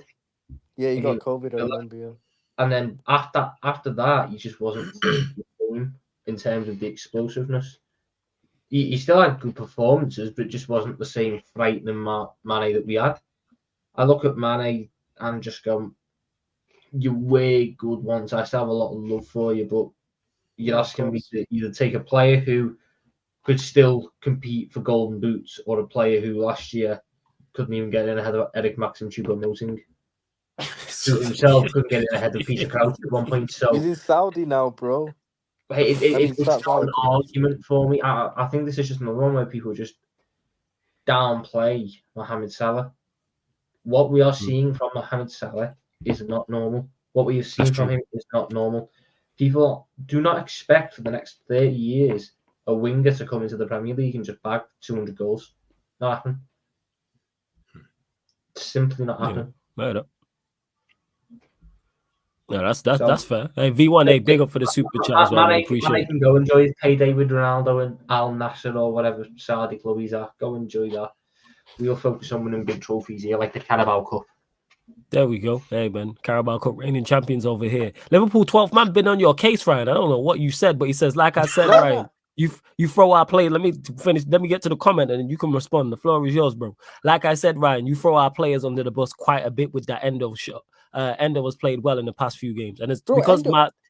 Yeah, he got COVID. I remember. Yeah. And then after that, he just wasn't the same in terms of the explosiveness. He still had good performances, but just wasn't the same frightening Mane that we had. I look at Mane and just go, "You're way good once. I still have a lot of love for you, but you're asking me to either take a player who could still compete for golden boots or a player who last year couldn't even get in ahead of Eric Maxim Choupo-Moting. Himself couldn't get in ahead of Peter Crouch at one point. So he's in Saudi now, bro. It's not an argument for me. I think this is just another one where people just downplay Mohamed Salah. What we are seeing from Mohamed Salah is not normal. What we have seen from him is not normal. People do not expect for the next 30 years a winger to come into the Premier League and just bag 200 goals. Not happening. It's simply not happening. Yeah, no, that's fair. Hey, V1A, big up for the super chat as well. I appreciate it. Can go enjoy his payday with Ronaldo and Al Nassr or whatever Saudi club he's at. Go enjoy that. We'll focus on winning big trophies here, like the Carabao Cup. There we go. Hey, man. Carabao Cup reigning champions over here. Liverpool 12th man been on your case, Ryan. I don't know what you said, but he says, like I said, Ryan, you throw our play. Let me finish. Let me get to the comment and then you can respond. The floor is yours, bro. Like I said, Ryan, you throw our players under the bus quite a bit with that Endo shot. Endo has played well in the past few games. And it's because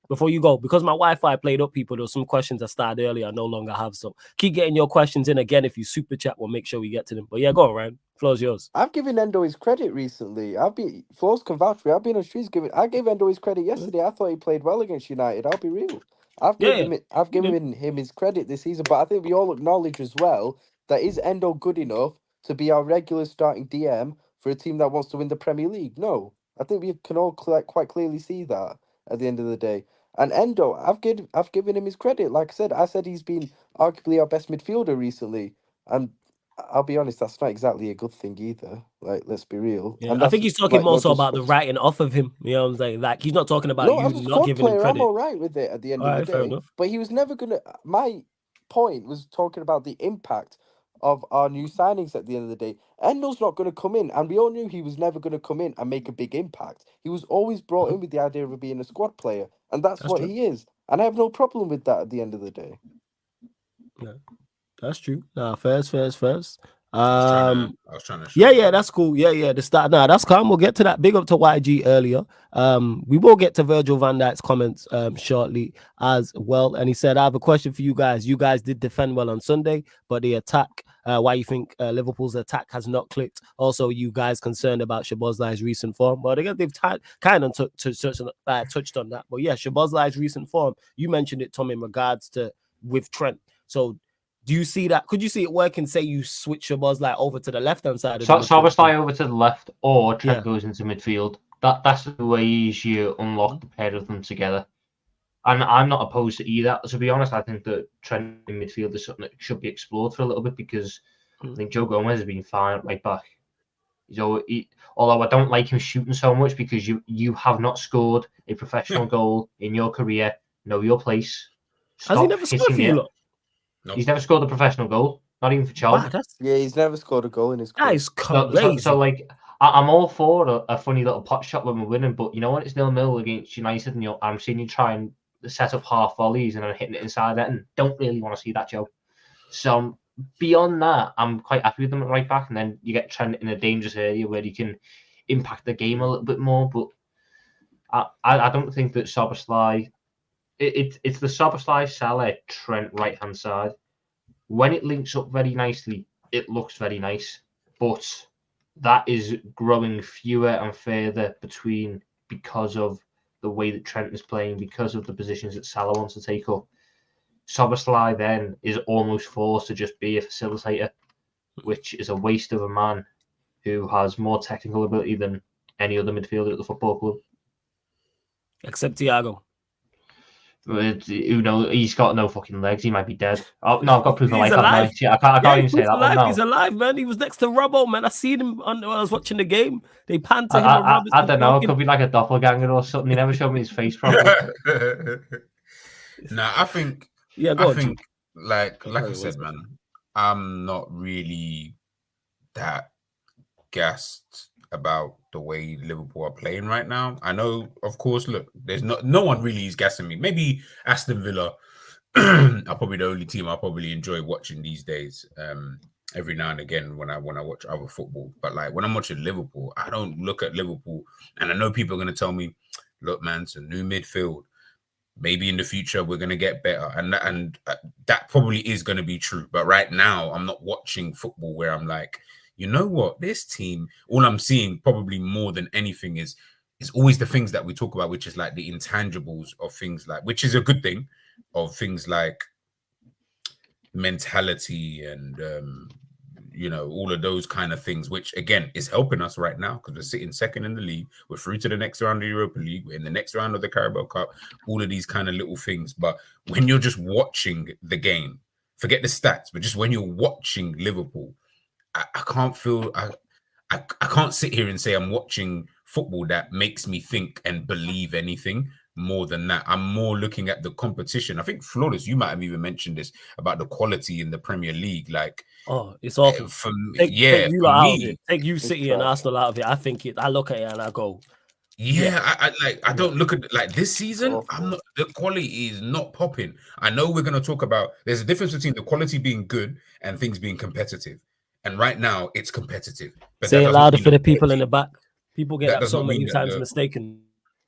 before you go, because my Wi-Fi played up, people, there were some questions I started earlier I no longer have. So keep getting your questions in. Again, if you super chat, we'll make sure we get to them. But yeah, go on, Ryan. Floor's yours. I've given Endo his credit recently. Floors can vouch for me. I've been on streets I gave Endo his credit yesterday. I thought he played well against United. I'll be real. I've given him his credit this season, but I think we all acknowledge as well that is Endo good enough to be our regular starting DM for a team that wants to win the Premier League? No. I think we can all quite clearly see that at the end of the day. And Endo, I've given him his credit. Like I said he's been arguably our best midfielder recently. And I'll be honest, that's not exactly a good thing either. Like, let's be real. Yeah, and I think he's talking more so about the writing off of him. You know what I'm saying? Like, he's not talking about you not giving him credit. I'm all right with it at the end of the day. Fair enough. But he was never going to... My point was talking about the impact of our new signings at the end of the day. Endo's not going to come in, and we all knew he was never going to come in and make a big impact. He was always brought in with the idea of being a squad player, and that's what true. He is. And I have no problem with that at the end of the day. Yeah, that's true. Nah, first. I was trying to yeah, that's cool. Yeah, the start. Nah, that's calm. We'll get to that. Big up to YG earlier. We will get to Virgil van Dijk's comments shortly as well. And he said, I have a question for you guys. You guys did defend well on Sunday, but the attack why you think Liverpool's attack has not clicked. Also, you guys concerned about Szoboszlai's recent form. But again, they've kind of touched on that. But yeah, Szoboszlai's recent form. You mentioned it, Tom, in regards to with Trent. So do you see that? Could you see it working? Say you switch Szoboszlai over to the left-hand side of the midfield? Szoboszlai over to the left, or Trent goes into midfield. That's the ways you unlock the pair of them together. And I'm not opposed to either. To be honest, I think that Trent in midfield is something that should be explored for a little bit, because I think Joe Gomez has been fine at right back. Although I don't like him shooting so much, because you have not scored a professional goal in your career. Know your place. Has he never scored for you lot? No. He's never scored a professional goal, not even for Chelsea. Wow, Yeah, he's never scored a goal in his career. that is crazy. So like, I'm all for a funny little pot shot when we're winning, but you know when it's 0-0 against United and I'm seeing you try and set up half volleys and then hitting it inside that, and don't really want to see that, Joe. So beyond that, I'm quite happy with them at right back, and then you get Trent in a dangerous area where he can impact the game a little bit more. But I don't think that Szoboszlai. It's the Szoboszlai, Salah, Trent right hand side. When it links up very nicely, it looks very nice. But that is growing fewer and further between, because of the way that Trent is playing, because of the positions that Salah wants to take up. Szoboszlai then is almost forced to just be a facilitator, which is a waste of a man who has more technical ability than any other midfielder at the football club. Except Thiago. Who knows? He's got no fucking legs. He might be dead. Oh no, I've got proof of life. alive. I can't even say that one. No. He's alive, man. He was next to Robbo, man. I seen him when I was watching the game. They panned to him. I don't know. It could be like a doppelganger or something. He never showed me his face properly. Nah, I think. Yeah, I think, like I said, man, I'm not really that gassed about the way Liverpool are playing right now. I know, of course, look, there's no one really is gassing me. Maybe Aston Villa are probably the only team I probably enjoy watching these days. Every now and again when I watch other football, but like when I'm watching Liverpool, I don't look at Liverpool, and I know people are going to tell me, look, man, it's a new midfield. Maybe in the future we're going to get better, and that probably is going to be true. But right now, I'm not watching football where I'm like, you know what, this team. All I'm seeing, probably more than anything, is always the things that we talk about, which is like the intangibles of things, like, which is a good thing, of things like mentality and all of those kind of things, which again is helping us right now because we're sitting second in the league, we're through to the next round of the Europa League, we're in the next round of the Carabao Cup, all of these kind of little things. But when you're just watching the game, forget the stats, but just when you're watching Liverpool, I can't sit here and say I'm watching football that makes me think and believe anything more than that. I'm more looking at the competition. I think, Flawless, you might have even mentioned this about the quality in the Premier League. Like, oh, it's awful. Take you City and Arsenal out of it. I think I look at it and I go, I don't look at like this season. I'm not. The quality is not popping. I know we're going to talk about. There's a difference between the quality being good and things being competitive. And right now, it's competitive. But say it louder for the people in the back. People get that so many times mistaken.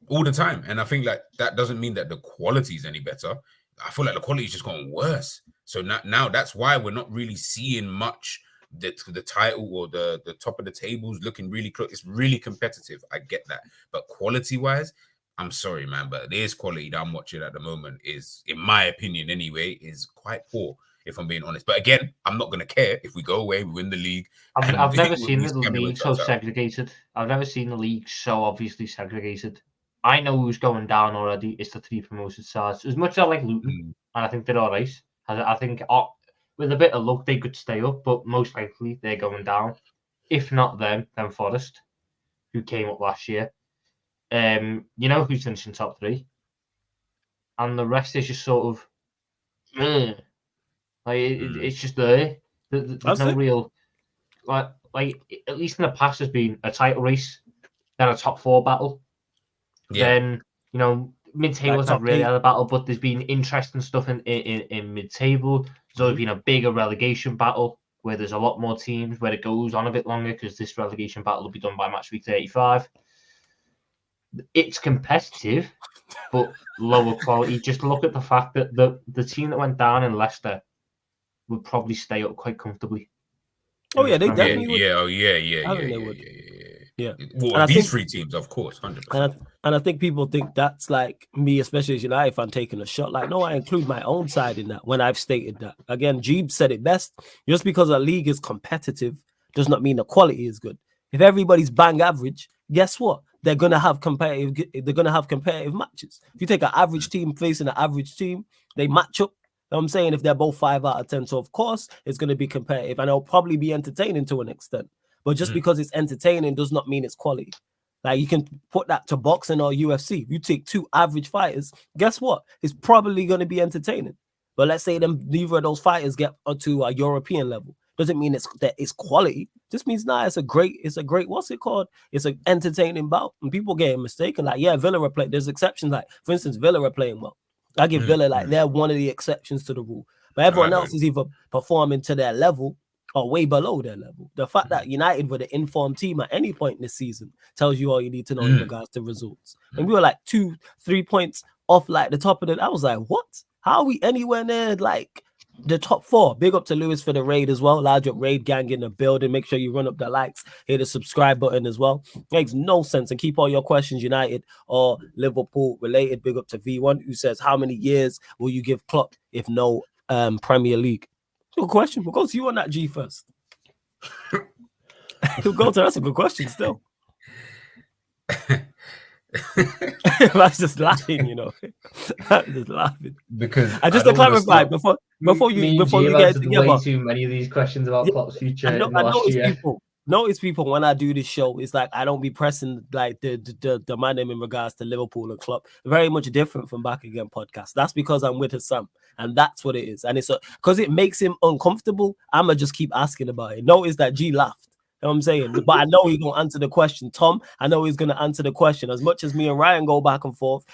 All the time. And I think like that doesn't mean that the quality is any better. I feel like the quality is just gotten worse. So now that's why we're not really seeing much the title or the top of the tables looking really close. It's really competitive. I get that. But quality-wise, I'm sorry, man, but this quality that I'm watching at the moment is, in my opinion anyway, is quite poor, if I'm being honest. But again, I'm not going to care if we go away, we win the league. I've never seen the league so segregated. I've never seen the league so obviously segregated. I know who's going down already. It's the 3 promoted sides. As much as I like Luton, and I think they're all right, I think with a bit of luck, they could stay up, but most likely they're going down. If not them, then Forest, who came up last year. You know who's finishing top 3? And the rest is just sort of... it's just there. There's no real... Like, at least in the past, there's been a title race, then a top 4 battle. Yeah. Then, mid-table's not really had a battle, but there's been interesting stuff in mid-table. There's always been a bigger relegation battle where there's a lot more teams, where it goes on a bit longer because this relegation battle will be done by match week 35. It's competitive, but lower quality. Just look at the fact that the team that went down in Leicester would probably stay up quite comfortably. Oh yeah, they Yeah, definitely would. Oh yeah. I think they would. Yeah. Well, And I these think, three teams, of course, 100%. and I think people think that's like me, especially as United fan, taking a shot. Like, no, I include my own side in that when I've stated that. Again, Jeeb said it best. Just because a league is competitive does not mean the quality is good. If everybody's bang average, guess what? They're gonna have competitive. They're gonna have competitive matches. If you take an average team facing an average team, they match up. You know what I'm saying, if they're both 5 out of 10, so of course it's going to be competitive and it'll probably be entertaining to an extent. But just because it's entertaining does not mean it's quality. Like, you can put that to boxing or UFC. If you take two average fighters, guess what? It's probably going to be entertaining. But let's say neither of those fighters get onto a European level. Doesn't mean it's quality. Just means it's a great what's it called? It's an entertaining bout. And people get mistaken. Like, yeah, Villa are playing. There's exceptions. Like, for instance, Villa are playing well. I give Villa, like, they're one of the exceptions to the rule. But everyone else is either performing to their level or way below their level. The fact that United were the informed team at any point this season tells you all you need to know in regards to results. And we were like 2-3 points off like the top of it. I was like, what? How are we anywhere near like the top 4? Big up to Lewis for the raid as well. Large up raid gang in the building. Make sure you run up the likes, hit the subscribe button as well. Makes no sense. And keep all your questions United or Liverpool related. Big up to V1 who says, how many years will you give Klopp if no Premier League? Good question. We'll go to you on that, G, first. We'll go to that's a good question still. That's just laughing, you know. I'm just laughing. Because I just to clarify before you get it together. Way too many of these questions about Klopp's future in the last year. Notice people when I do this show, it's like I don't be pressing like the man name in regards to Liverpool and Klopp. Very much different from Back Again podcast. That's because I'm with his son, and that's what it is. And it's because it makes him uncomfortable. I'ma just keep asking about it. Notice that G laughed. You know what I'm saying? But I know he's gonna answer the question. Tom, I know he's gonna answer the question. As much as me and Ryan go back and forth,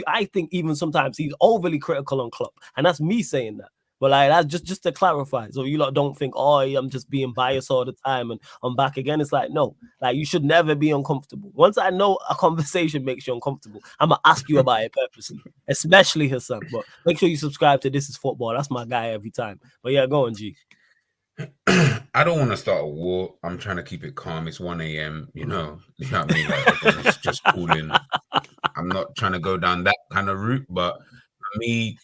I think even sometimes he's overly critical on Klopp, and that's me saying that. But like that's just to clarify, so you lot don't think, oh, I'm just being biased all the time and I'm back again. It's like, no, like you should never be uncomfortable. Once I know a conversation makes you uncomfortable, I'm gonna ask you about it purposely, especially his son. But make sure you subscribe to This Is Football. That's my guy every time. But yeah, go on, G. I don't want to start a war. I'm trying to keep it calm. It's 1 a.m. You know what I mean? Like, it's just cooling. I'm not trying to go down that kind of route, but for me,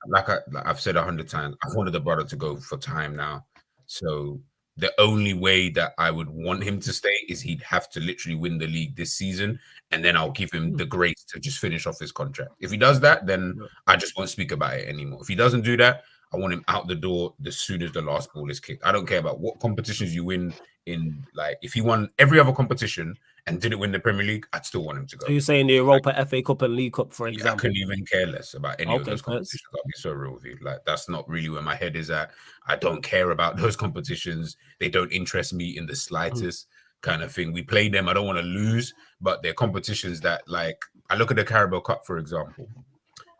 like I've said 100 times, I've wanted the brother to go for time now. So the only way that I would want him to stay is he'd have to literally win the league this season, and then I'll give him the grace to just finish off his contract. If he does that, then I just won't speak about it anymore. If he doesn't do that, I want him out the door as soon as the last ball is kicked. I don't care about what competitions you win in. Like, if he won every other competition and didn't win the Premier League, I'd still want him to go. So you're saying the Europa, FA Cup, and League Cup, for example? I couldn't even care less about any of those competitions. I'll be so real with you. Like, that's not really where my head is at. I don't care about those competitions. They don't interest me in the slightest kind of thing. We play them. I don't want to lose, but they're competitions that, like, I look at the Carabao Cup, for example.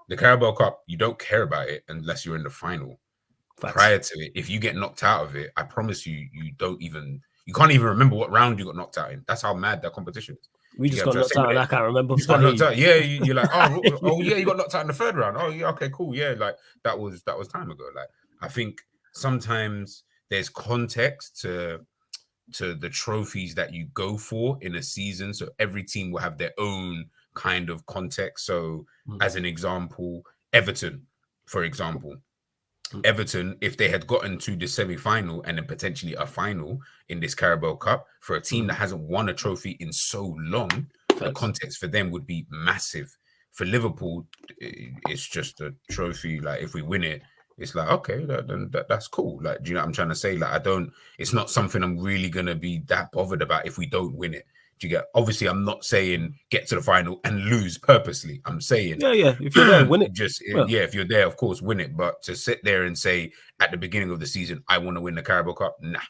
The Carabao Cup, you don't care about it unless you're in the final. Facts. Prior to it, if you get knocked out of it, I promise you, you can't even remember what round you got knocked out in. That's how mad that competition is. We just got knocked out, and I can't remember. You got knocked out. Yeah, you're like, oh yeah, you got knocked out in the third round. Oh yeah, okay, cool. Yeah, like that was time ago. Like, I think sometimes there's context to the trophies that you go for in a season. So every team will have their own kind of context. So as an example, Everton, for example. Everton, if they had gotten to the semi-final and then potentially a final in this Carabao Cup, for a team that hasn't won a trophy in so long, the context for them would be massive. For Liverpool, it's just a trophy. Like, if we win it, it's like, okay, that's cool. Like, do you know what I'm trying to say? Like, it's not something I'm really going to be that bothered about if we don't win it. Do you get? Obviously, I'm not saying get to the final and lose purposely. I'm saying, if you're there, win it. If you're there, of course, win it. But to sit there and say at the beginning of the season, I want to win the Carabao Cup, nah.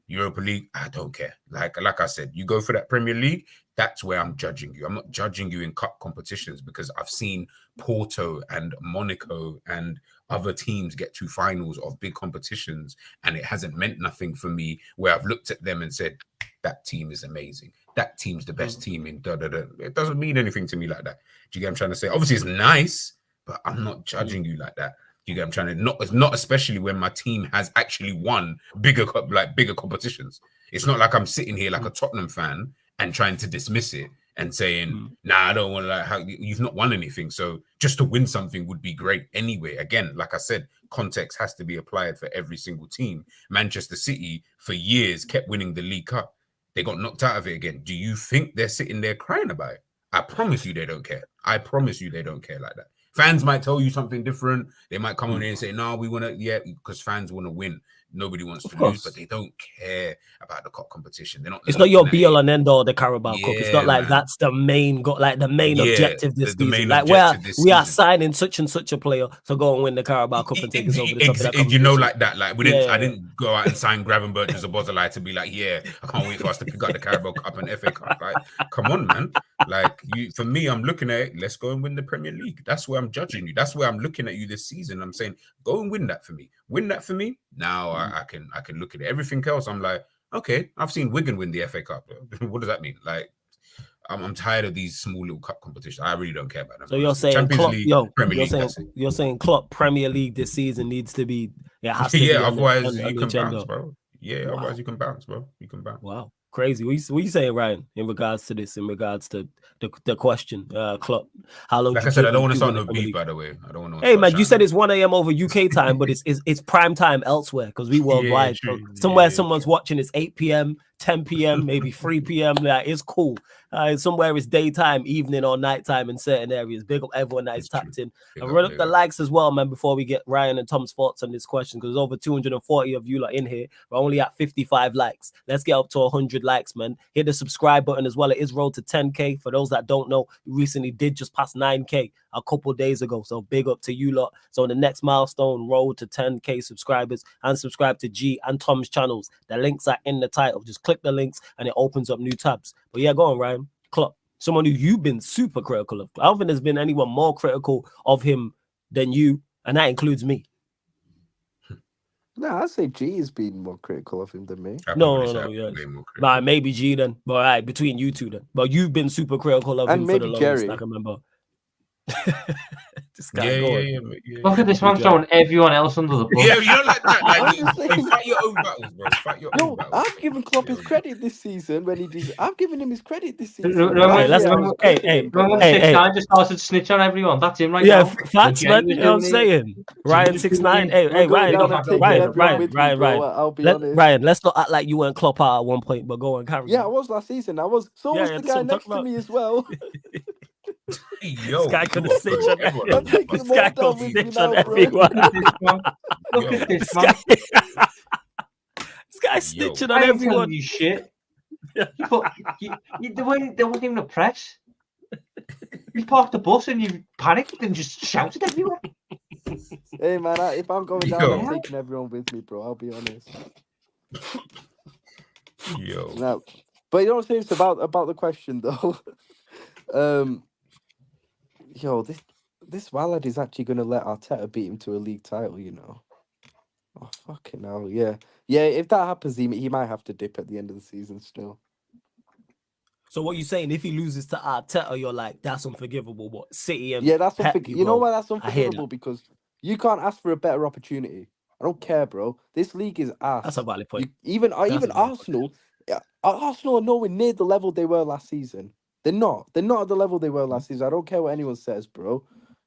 Europa League, I don't care. Like I said, you go for that Premier League, that's where I'm judging you. I'm not judging you in cup competitions because I've seen Porto and Monaco and other teams get to finals of big competitions, and it hasn't meant nothing for me, where I've looked at them and said, that team is amazing. That team's the best team in da-da-da. It doesn't mean anything to me like that. Do you get what I'm trying to say? Obviously, it's nice, but I'm not judging you like that. You get what I'm trying to not especially when my team has actually won bigger competitions. It's not like I'm sitting here like a Tottenham fan and trying to dismiss it and saying, nah, I don't want to how you've not won anything. So just to win something would be great anyway. Again, like I said, context has to be applied for every single team. Manchester City for years kept winning the League Cup. They got knocked out of it again. Do you think they're sitting there crying about it? I promise you they don't care. I promise you they don't care like that. Fans might tell you something different. They might come on here and say, no, we want to, because fans want to win. Nobody wants to lose, but they don't care about the cup competition. They're not. It's not your be all and end all, the Carabao Cup. It's not like that's the main objective this season. Like we are signing such and such a player to go and win the Carabao Cup and take us over the top of that competition. You know, like that. Like I didn't go out and sign Gravenberch as a Bozalai to be like, I can't wait for us to pick up the Carabao Cup and FA Cup. Like, come on, man. Like for me, I'm looking at it, let's go and win the Premier League. That's where I'm judging you. That's where I'm looking at you this season. I'm saying, go and win that for me. Win that for me. Now I can look at it. Everything else, I'm like, okay, I've seen Wigan win the FA Cup. What does that mean? Like, I'm tired of these small little cup competitions. I really don't care about them. So you're saying you're saying Klopp Premier League this season needs to be has to be otherwise you can bounce, bro. Yeah, otherwise you can bounce, bro. You can bounce. Wow. Crazy. What you saying, Ryan, in regards to this, in regards to the question, Klopp? How long? Like I said, I don't want to start no beef, by the way. I don't want to. Hey, man, you said it's 1 a.m. over UK time, but it's prime time elsewhere because we worldwide. So somewhere someone's watching, it's 8 p.m., 10 p.m., maybe 3 p.m. Like, it's cool. Somewhere it's daytime, evening, or nighttime in certain areas. Big up everyone that is tapped in. And run up the likes as well, man, before we get Ryan and Tom's thoughts on this question, because there's over 240 of you in here. We're only at 55 likes. Let's get up to 100 likes, man. Hit the subscribe button as well. It is road to 10K. For those that don't know, we recently did just pass 9K a couple days ago. So big up to you lot. So the next milestone, road to 10K subscribers, and subscribe to G and Tom's channels. The links are in the title. Just click the links and it opens up new tabs. But yeah, go on, Ryan. Klopp, someone who you've been super critical of. I don't think there's been anyone more critical of him than you, and that includes me. No, I'd say G has been more critical of him than me. No, yeah. Maybe G then. But all right, between you two then. But you've been super critical of him for the longest, I can remember. This guy Look at this man throwing everyone else under the bus. Yeah, you don't like that. Like, fight your own battles, bro. Fight your own battles. I've given Klopp his credit this season when he did. I've given him his credit this season. I just started to snitch on everyone. That's him right now. Facts, man. You know what I'm saying? Ryan 69. Hey, Ryan. Let's not act like you weren't Klopp out at one point, but go on, carry. Yeah, I was last season. I was. So was the guy next to me as well. This guy could have snitched on everyone. This guy could snitch on everyone. Look at this man. This guy's snitching on everyone. You shit. They weren't even a press. You parked the bus and you panicked and just shouted at everyone. Hey man, if I'm going down, I'm taking everyone with me, bro. I'll be honest. No, but you know what I'm saying? It's about the question though. This Wallad is actually going to let Arteta beat him to a league title, you know. Oh, fucking hell, yeah. Yeah, if that happens, he might have to dip at the end of the season still. So what you're saying, if he loses to Arteta, you're like, that's unforgivable. What, City and that's unforgivable. You know why that's unforgivable? Because you can't ask for a better opportunity. I don't care, bro. This league is ass. That's a valid point. Even Arsenal, Arsenal are nowhere near the level they were last season. They're not at the level they were last season. I don't care what anyone says, bro.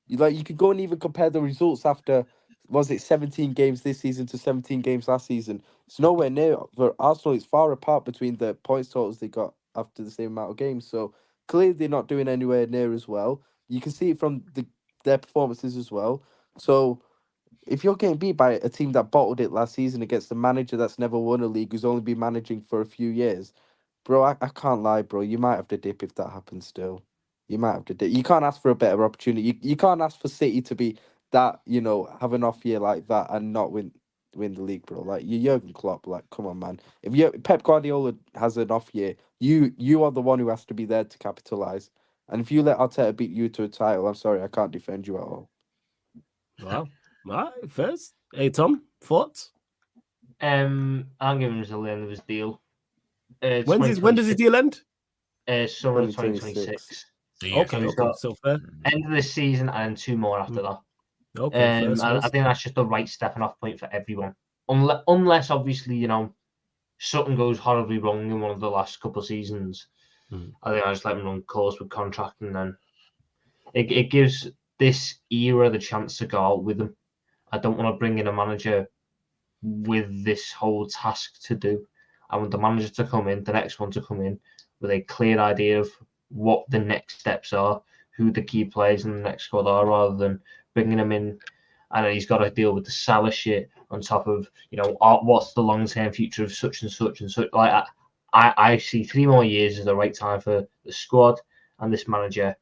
You could go and even compare the results after, was it 17 games this season to 17 games last season? It's nowhere near. For Arsenal, it's far apart between the points totals they got after the same amount of games. So clearly they're not doing anywhere near as well. You can see it from their performances as well. So if you're getting beat by a team that bottled it last season against a manager that's never won a league, who's only been managing for a few years, bro, I can't lie, bro. You might have to dip if that happens still. You might have to dip. You can't ask for a better opportunity. You can't ask for City to be that, have an off year like that and not win the league, bro. Like, you're Jurgen Klopp. Like, come on, man. If Pep Guardiola has an off year, you are the one who has to be there to capitalize. And if you let Arteta beat you to a title, I'm sorry, I can't defend you at all. Wow. All right, first. Hey, Tom, thoughts? I'm giving him till the end of his deal. When does his deal end? Summer 2026. Okay, so fair. End of this season and 2 more after that. Okay, first. I think that's just the right stepping off point for everyone. Unless obviously, you know, something goes horribly wrong in one of the last couple of seasons. I think I just let him run course with contract, and then it gives this era the chance to go out with him. I don't want to bring in a manager with this whole task to do. I want the manager to come in, the next one to come in, with a clear idea of what the next steps are, who the key players in the next squad are, rather than bringing him in and then he's got to deal with the Salah shit on top of, you know, what's the long-term future of such and such and such. Like, I see 3 more years as the right time for the squad and this manager.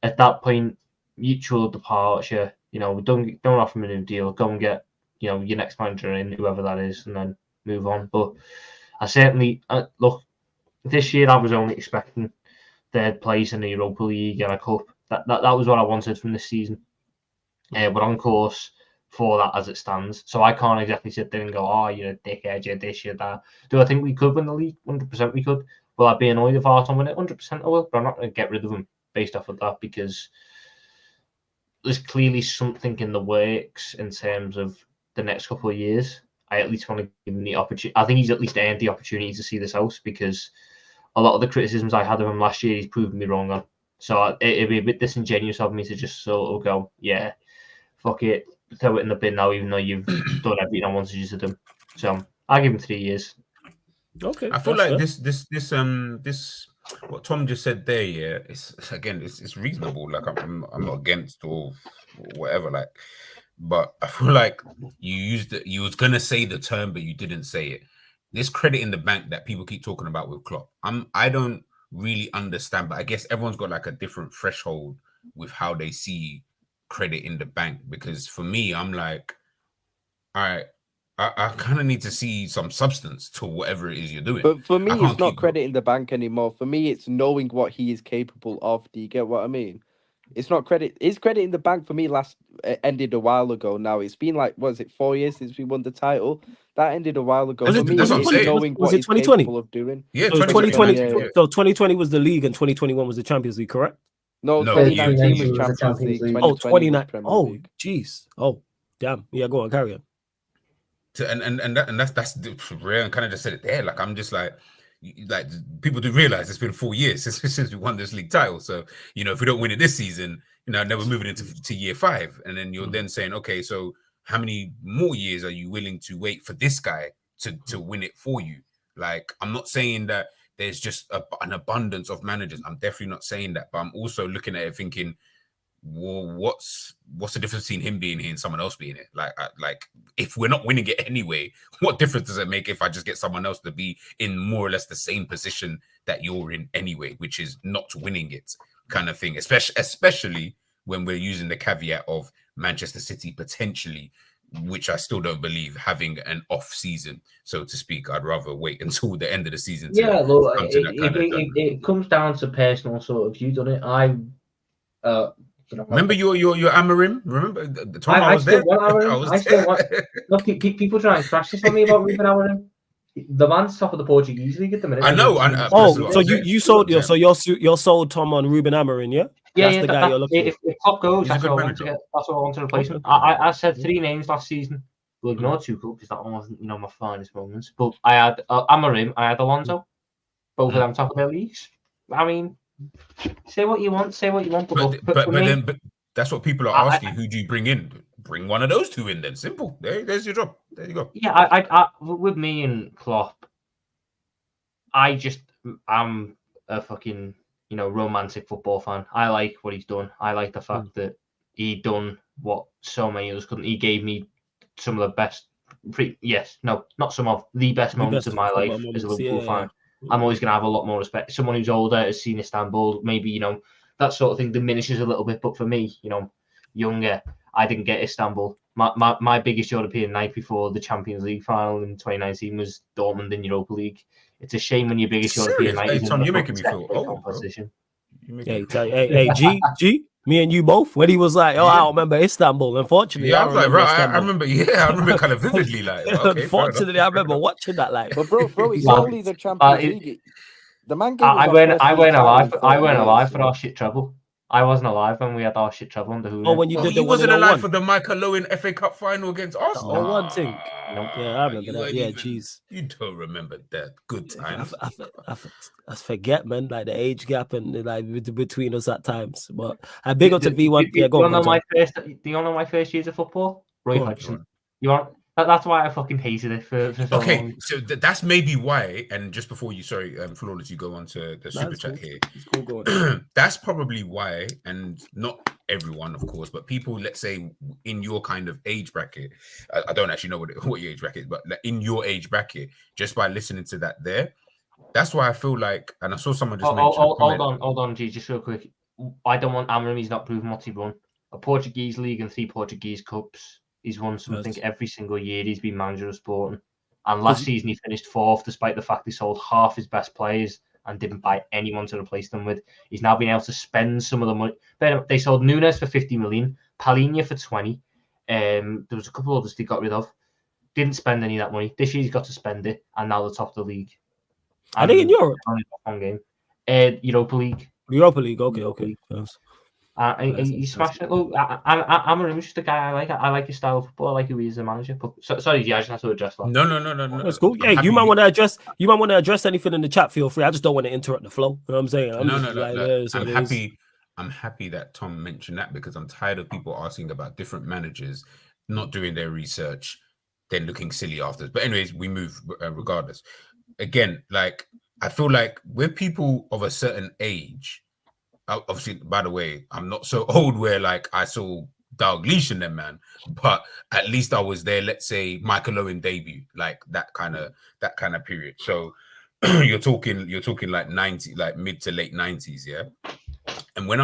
At that point, mutual departure, you know, don't offer him a new deal. Go and get, you know, your next manager in, whoever that is, and then move on. But I certainly, look, this year I was only expecting third place in the Europa League and a cup. That was what I wanted from this season. We're on course for that as it stands. So I can't exactly sit there and go, oh, you're a dickhead, you're this, you're that. Do I think we could win the league? 100% we could. Will I be annoyed if Arsenal win it? 100% I will. But I'm not going to get rid of them based off of that, because there's clearly something in the works in terms of the next couple of years. I at least want to give him the opportunity. I think he's at least earned the opportunity to see this out, because a lot of the criticisms I had of him last year, he's proven me wrong on. So it'd be a bit disingenuous of me to just sort of go, yeah, fuck it, throw it in the bin now, even though you've done everything I wanted you to do. So I'll give him 3 years. Okay. I feel like this what Tom just said there, yeah, it's reasonable. Like I'm not against or whatever, like, but I feel like you was gonna say the term, but you didn't say it. This credit in the bank that people keep talking about with Klopp, I don't really understand, but I guess everyone's got like a different threshold with how they see credit in the bank. Because for me, I'm like, I kind of need to see some substance to whatever it is you're doing. But for me, can't it's not keep credit in the bank anymore. For me, it's knowing what he is capable of. Do you get what I mean? It's not credit. His credit in the bank for me ended a while ago. Now it's been like, what is it, 4 years since we won the title? That ended a while ago. For me, that's what I'm it's saying. knowing Was what it he's 2020? capable of doing. Yeah, So 2020. 2020. Yeah. So 2020 was the league and 2021 was the Champions League, correct? No, No, 2019 you- was Champions League. Oh, 2020 was 29. Premier Oh, League. jeez. Oh, damn. Yeah, go on, carry on. That's rare, and kind of just said it there. Like I'm just like people do realize it's been 4 years since we won this league title. So you know, if we don't win it this season, you know, now we're moving into year 5, and then you're then saying, okay, so how many more years are you willing to wait for this guy to win it for you? Like, I'm not saying that there's just an abundance of managers. I'm definitely not saying that, but I'm also looking at it thinking, well, what's the difference between him being here and someone else being here? Like if we're not winning it anyway, what difference does it make if I just get someone else to be in more or less the same position that you're in anyway, which is not winning it, kind of thing. Especially when we're using the caveat of Manchester City potentially, which I still don't believe, having an off season, so to speak. I'd rather wait until the end of the season. Yeah, look, come to that kind of judgment. it comes down to personal sort of view, doesn't it? Remember your Amarim? Remember Tom? I was still there. Want Amarim. I still want. Look, people try and crash this on me about Ruben Amarim. The man's top of the Portuguese league at the minute. I know. So you sold you're sold Tom on Ruben Amarim, yeah? Yeah, That's the guy you're looking if Klopp goes, He's a that's good what I want manager. to get. That's what I want to replace him. I said 3 names last season. We'll ignore Tuchel because that one wasn't, my finest moments. But I had Amarim, I had Alonso, both of them top of their leagues. I mean, say what you want. But that's what people are asking. Who do you bring in? Bring one of those 2 in. Then simple. There's your job. There you go. Yeah, I with me and Klopp, I'm a fucking romantic football fan. I like what he's done. I like the fact that he done what so many others couldn't. He gave me some of the best. Not some of the best moments of my life as a Liverpool fan. I'm always going to have a lot more respect. Someone who's older has seen Istanbul, maybe, that sort of thing diminishes a little bit. But for me, younger, I didn't get Istanbul. My biggest European night before the Champions League final in 2019 was Dortmund in Europa League. It's a shame when your biggest European night is Tom, in you're making me feel old, competition. Hey, G, me and you both. When he was like, "Oh, I don't remember Istanbul." Unfortunately, I was like, right, I remember kind of vividly. Like, okay, unfortunately, I remember watching that. Like, but bro, it's only the Champions League. The man gave I weren't alive for our shit treble. I wasn't alive when we had our shit trouble under who. Oh, when you Oh, did the you wasn't 1-0 alive one. for the Michael Owen FA Cup final against The Arsenal. 0-1 thing. Nope. Yeah, I remember You that. weren't Yeah, even- jeez. You don't remember that. Good times. I forget, man, like the age gap and like between us at times. But I big up to V1. Yeah, Do go you on. know my first? Do you know my first years of football? Roy Go on. Hodgson. You want? That's why I fucking hated it for so Okay, long. so that's maybe why. And just before you, sorry, Flawless, you go on to the super it's chat cool. here. It's cool going. That's probably why, and not everyone, of course, but people, let's say, in your kind of age bracket. I don't actually know what your age bracket is, but like in your age bracket, just by listening to that there, that's why I feel like, and I saw someone just mention a comment. Hold on, G, just real quick. I don't want Amorim. He's not proven what he won. A Portuguese league and 3 Portuguese cups. He's won something every single year. He's been manager of Sporting. And last season he finished 4th, despite the fact he sold half his best players and didn't buy anyone to replace them with. He's now been able to spend some of the money. They sold Nunes for 50 million, Palhinha for 20. There was a couple others they got rid of. Didn't spend any of that money. This year he's got to spend it, and now they're top of the league. Are they in Europe? Only one game. Europa League. Europa League. Okay. Yes. He's smashing it. Look, Amorim's just a guy I like. I like his style of football. I like who he is as a manager. But sorry, I just have to address that. No. That's cool. Yeah, you might want to address. You might want to address anything in the chat. Feel free. I just don't want to interrupt the flow. You know what I'm saying? I'm happy. I'm happy that Tom mentioned that because I'm tired of people asking about different managers, not doing their research, then looking silly after. But anyways, we move regardless. Again, like I feel like with people of a certain age. Obviously, by the way, I'm not so old where like I saw Dalglish in them, man. But at least I was there. Let's say Michael Owen debut, like that kind of period. So you're talking like 90, like mid to late 90s, yeah. And when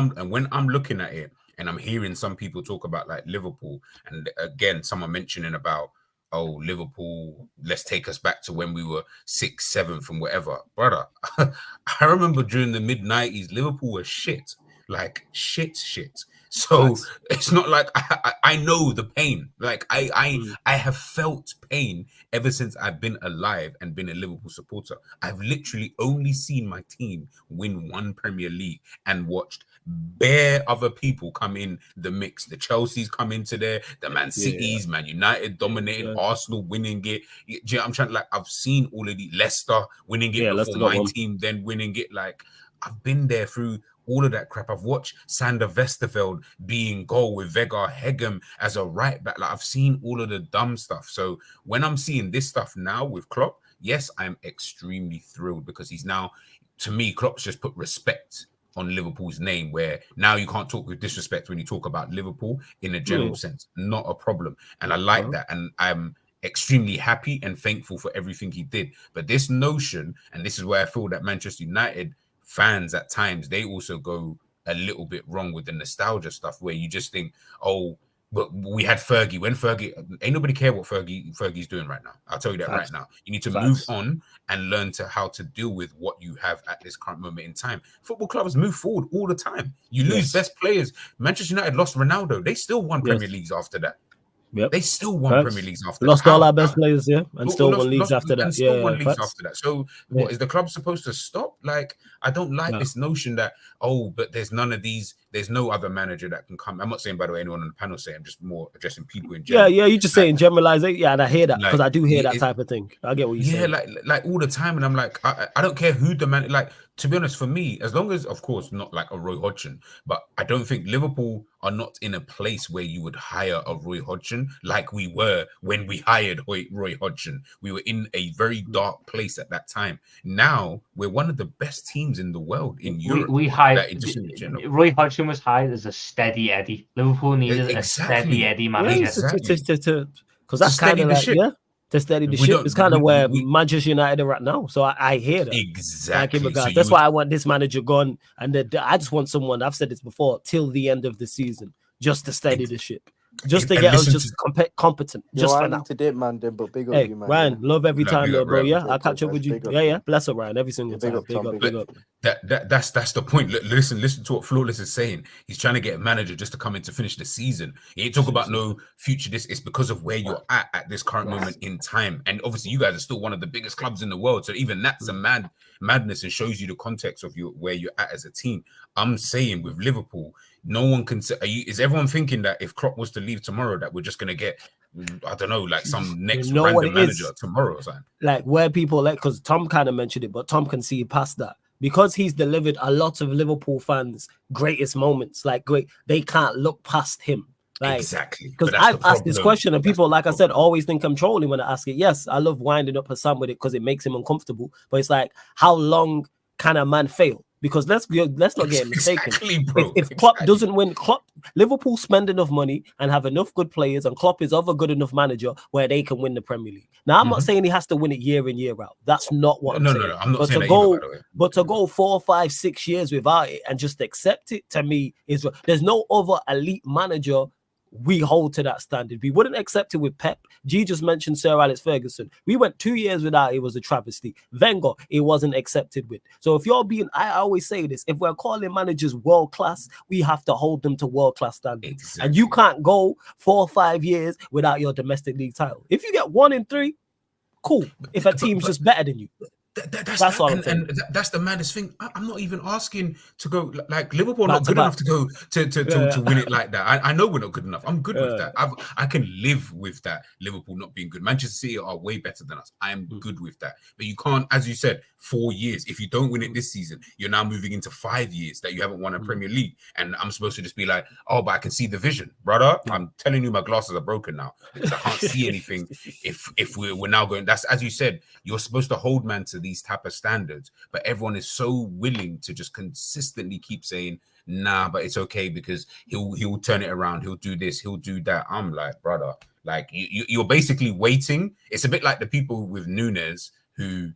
I'm looking at it and I'm hearing some people talk about like Liverpool, and again, someone mentioning about Liverpool, let's take us back to when we were 6th, 7th, and whatever. Brother, I remember during the mid-90s, Liverpool was shit. Like shit. So it's not like I know the pain. Like I have felt pain ever since I've been alive and been a Liverpool supporter. I've literally only seen my team win 1 Premier League and watched bare other people come in the mix. The Chelsea's come into there, the Man Cities, Man United dominating, Arsenal winning it. I'm trying, like, I've seen all of the Leicester winning it before my team then winning it. Like, I've been there through all of that crap. I've watched Sander Westerveld being goal with Vegard Hegem as a right back. Like, I've seen all of the dumb stuff. So when I'm seeing this stuff now with Klopp, yes, I'm extremely thrilled because he's now, to me, Klopp's just put respect on Liverpool's name, where now you can't talk with disrespect when you talk about Liverpool in a general sense. Not a problem. And I like that. And I'm extremely happy and thankful for everything he did. But this notion, and this is where I feel that Manchester United fans at times, they also go a little bit wrong with the nostalgia stuff, where you just think, but we had Fergie. When Fergie, ain't nobody care what Fergie's doing right now. I'll tell you that right now. You need to move on and learn how to deal with what you have at this current moment in time. Football clubs move forward all the time. You lose best players. Manchester United lost Ronaldo. They still won Premier Leagues after that. Yep. They still won Premier Leagues after lost that. all our best players, and still won leagues after that. And still won leagues after that. So what is the club supposed to stop? Like, I don't like this notion that, but there's none of these, there's no other manager that can come. I'm not saying, by the way, anyone on the panel saying, I'm just more addressing people in general. Yeah, you just saying generalize it. Yeah, and I hear that because I do hear that type of thing. I get what you're saying. Yeah, like all the time. And I'm like, I don't care who the man, like, to be honest, for me, as long as, of course, not like a Roy Hodgson, but I don't think Liverpool are not in a place where you would hire a Roy Hodgson like we were when we hired Roy Hodgson. We were in a very dark place at that time. Now we're one of the best teams in the world in Europe. We hired Roy Hodgson was hired as a steady Eddie. Liverpool needed a steady Eddie manager. Because that's kind of like to steady the ship. It's kind of where Manchester United are at now. So I hear that. Exactly. So that's why I want this manager gone. And I just want someone, I've said this before, till the end of the season, just to steady the ship. just to and get us listen just competent, Yo, just I for need now. to dip, man. Then, but big up Hey, you, man. Ryan, Yeah? love every No, time, big up, bro. Ryan. Yeah, Take I'll care, catch up guys. with you. Big up. Yeah. Bless up, Ryan, every single Big time. up, Big Tom. up, Big big up. up. That's the point. Listen to what Flawless is saying. He's trying to get a manager just to come in to finish the season. He ain't talk about no future. This it's because of where you're at this current moment in time. And obviously, you guys are still one of the biggest clubs in the world. So even that's a madness and shows you the context of where you're at as a team. I'm saying with Liverpool, no one can say. Is everyone thinking that if Klopp was to leave tomorrow, that we're just gonna get, I don't know, like some next know what random it manager is? tomorrow or something? Like where people like, because Tom kind of mentioned it, but Tom can see past that because he's delivered a lot of Liverpool fans' greatest moments. Like they can't look past him. Like Exactly. because But that's I've the asked this problem. question and That's people, the like I said, problem. always think I'm trolling when I ask it. Yes, I love winding up Hassan with it because it makes him uncomfortable. But it's like, how long can a man fail? Because let's not get mistaken. Exactly, bro. If Klopp doesn't win, Liverpool spend enough money and have enough good players, and Klopp is of a good enough manager where they can win the Premier League. Now, I'm not saying he has to win it year in, year out. That's not what I'm saying. No. I'm not but saying to that go, either, by the way. but to go 4, 5, 6 years without it and just accept it, to me, is there's no other elite manager we hold to that standard. We wouldn't accept it with Pep. G just mentioned Sir Alex Ferguson. We went 2 years without it, was a travesty. Wenger, it wasn't accepted with. So if you're being, I always say this, if we're calling managers world class, we have to hold them to world class standards. Exactly. And you can't go 4 or 5 years without your domestic league title. If you get 1 in 3, cool. If a team's just better than you. That's all I'm saying. And that's the maddest thing. I'm not even asking to go like Liverpool. Back Not to good back. enough to go to win it like that. I know we're not good enough. I'm good with that. I can live with that. Liverpool not being good. Manchester City are way better than us. I am good with that. But you can't, as you said, 4 years. If you don't win it this season, you're now moving into 5 years that you haven't won a Premier League. And I'm supposed to just be like, oh, but I can see the vision, brother. I'm telling you, my glasses are broken now because I can't see anything. If we're now going, that's as you said, you're supposed to hold man to these type of standards, but everyone is so willing to just consistently keep saying, nah, but it's okay because he'll turn it around, he'll do this, he'll do that. I'm like, brother, like you're basically waiting. It's a bit like the people with Nunes who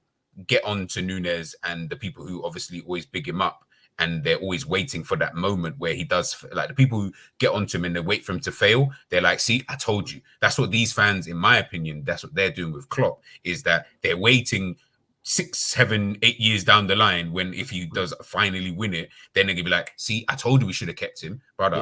get on to Nunes and the people who obviously always big him up. And they're always waiting for that moment where he does, like the people who get onto him and they wait for him to fail. They're like, see, I told you. That's what these fans, in my opinion, that's what they're doing with Klopp, is that they're waiting 6, 7, 8 years down the line when if he does finally win it, then they're gonna be like, see, I told you we should have kept him, brother.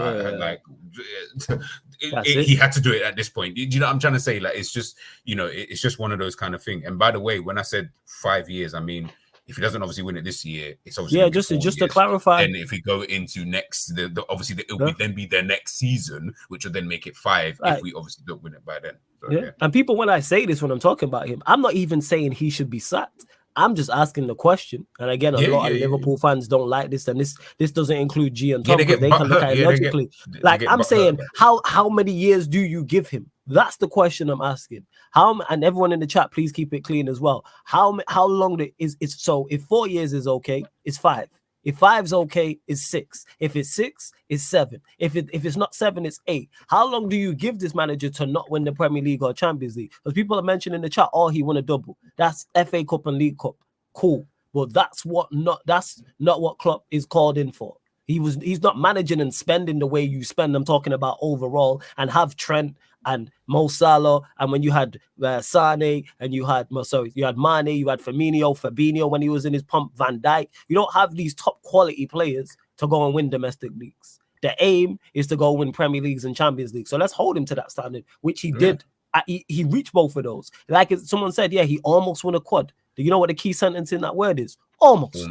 He had to do it at this point. Do you know what I'm trying to say? Like, it's just, it's just one of those kind of things. And by the way, when I said 5 years, I mean, if he doesn't obviously win it this year, it's obviously just to clarify. And if we go into next, obviously it will then be their next season, which will then make it 5 if we obviously don't win it by then. So, And people, when I say this, when I'm talking about him, I'm not even saying he should be sacked. I'm just asking the question. And again, a lot of Liverpool fans don't like this, and this doesn't include G and Tom because they can look at it logically. I'm saying, how many years do you give him? That's the question I'm asking. And everyone in the chat, please keep it clean as well. How long is so? If 4 years is okay, it's 5. If 5's okay, it's 6. If it's 6, it's 7. If it's not 7, it's 8. How long do you give this manager to not win the Premier League or Champions League? Because people are mentioning in the chat, oh, he won a double. That's FA Cup and League Cup. Cool. Well, that's not what Klopp is called in for. He's not managing and spending the way you spend. I'm talking about overall, and have Trent and Mo Salah, and when you had Sane, and you had Mane, you had Fabinho when he was in his pump, Van Dijk. You don't have these top quality players to go and win domestic leagues. The aim is to go win Premier Leagues and Champions League. So let's hold him to that standard, which he did. He reached both of those. Like someone said, he almost won a quad. Do you know what the key sentence in that word is? Almost.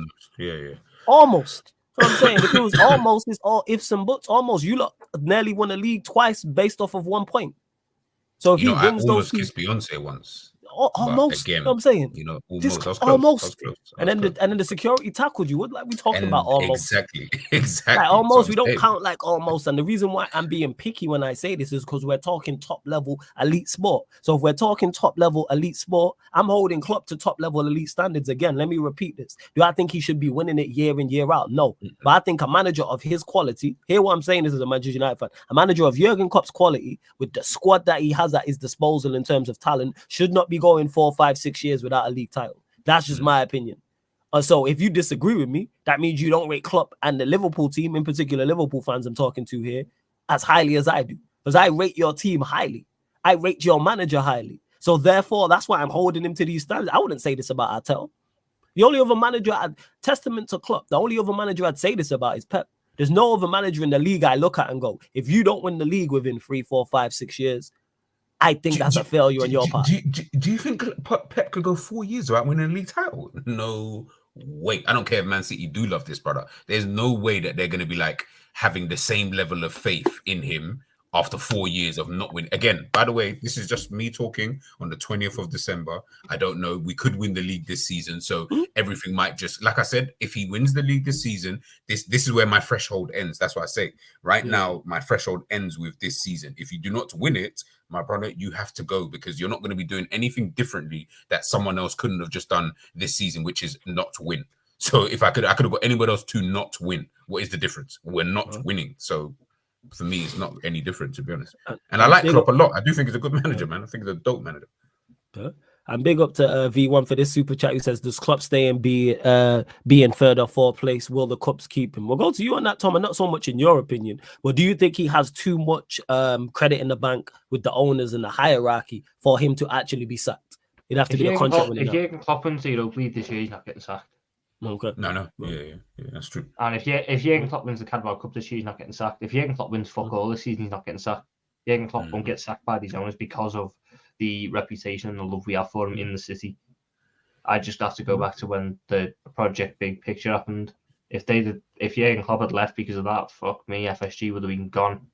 Almost. So I'm saying, if it was almost, it's all ifs and buts. Almost, you lot nearly won a league twice based off of 1 point. So if he wins I almost those kissed Beyonce once. Almost, again, you know what I'm saying, almost. I was close. Almost. I was close. And then the security tackled you. What like we talking about? Almost. Exactly. Like almost, we don't count like almost. And the reason why I'm being picky when I say this is because we're talking top level elite sport. So if we're talking top level elite sport, I'm holding Klopp to top level elite standards again. Let me repeat this. Do I think he should be winning it year in, year out? No. But I think a manager of his quality, hear what I'm saying, this is a Manchester United fan, a manager of Jurgen Klopp's quality with the squad that he has at his disposal in terms of talent should not be going 4, 5, 6 years without a league title. That's just my opinion. So if you disagree with me, that means you don't rate Klopp and the Liverpool team, in particular Liverpool fans I'm talking to here, as highly as I do. because I rate your team highly. I rate your manager highly. So therefore, that's why I'm holding him to these standards. I wouldn't say this about Arteta. The only other manager, testament to Klopp, the only other manager I'd say this about is Pep. There's no other manager in the league I look at and go, if you don't win the league within 3, 4, 5, 6 years, I think that's a failure on your part. Do you think Pep could go 4 years without winning a league title? No way. I don't care if Man City do love this brother. There's no way that they're going to be like having the same level of faith in him after 4 years of not winning. Again, by the way, this is just me talking on the 20th of December. I don't know. We could win the league this season. So everything might just, like I said, if he wins the league this season, this is where my threshold ends. That's what I say. Right now, my threshold ends with this season. If you do not win it, my brother, you have to go because you're not going to be doing anything differently that someone else couldn't have just done this season, which is not to win. So if I could have got anybody else to not win. What is the difference? We're not winning. So for me, it's not any different, to be honest. And I like Klopp a lot. I do think he's a good manager, man. I think he's a dope manager. And big up to V1 for this super chat. Who says, does Klopp stay and be in third or fourth place? Will the Cups keep him? We'll go to you on that, Tom, and not so much in your opinion. But do you think he has too much credit in the bank with the owners and the hierarchy for him to actually be sacked? It'd have to be a contract winner. If Jurgen Klopp wins the Europa League this year, he's not getting sacked. Okay. No. Yeah, that's true. And if Jurgen Klopp wins the Carabao Cup this year, he's not getting sacked. If Jurgen Klopp wins fuck all this season, he's not getting sacked. Jurgen Klopp won't get sacked by these owners because of the reputation and the love we have for him in the city. I just have to go back to when the Project Big Picture happened. If Jurgen Klopp had left because of that, fuck me, FSG would have been gone.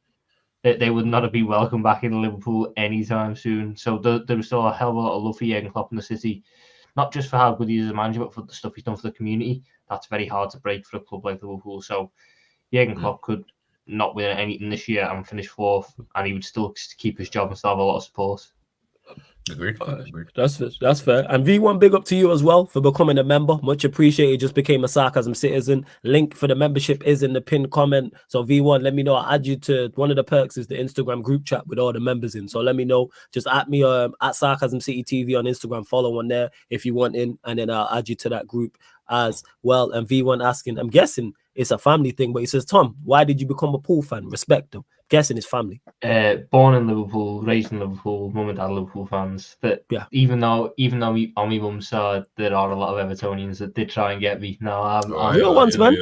They would not have been welcome back in Liverpool anytime soon. So there was still a hell of a lot of love for Jurgen Klopp in the city. Not just for how good he is as a manager, but for the stuff he's done for the community. That's very hard to break for a club like Liverpool. So Jurgen Klopp could not win anything this year and finish fourth, and he would still keep his job and still have a lot of support. Agreed. That's fair. And V1, big up to you as well for becoming a member. Much appreciated. Just became a Sarcasm citizen. Link for the membership is in the pinned comment. So V1, let me know. I'll add you to one of the perks is the Instagram group chat with all the members in. So let me know. Just at me at Sarcasm City TV on Instagram. Follow on there if you want in, and then I'll add you to that group as well. And V1 asking, I'm guessing it's a family thing, but he says, Tom, why did you become a Pool fan? Respect them. Guessing it's family. Born in Liverpool, raised in Liverpool, mum and dad Liverpool fans. But even though on my mum's side there are a lot of Evertonians that did try and get me. No, I'm real ones, man.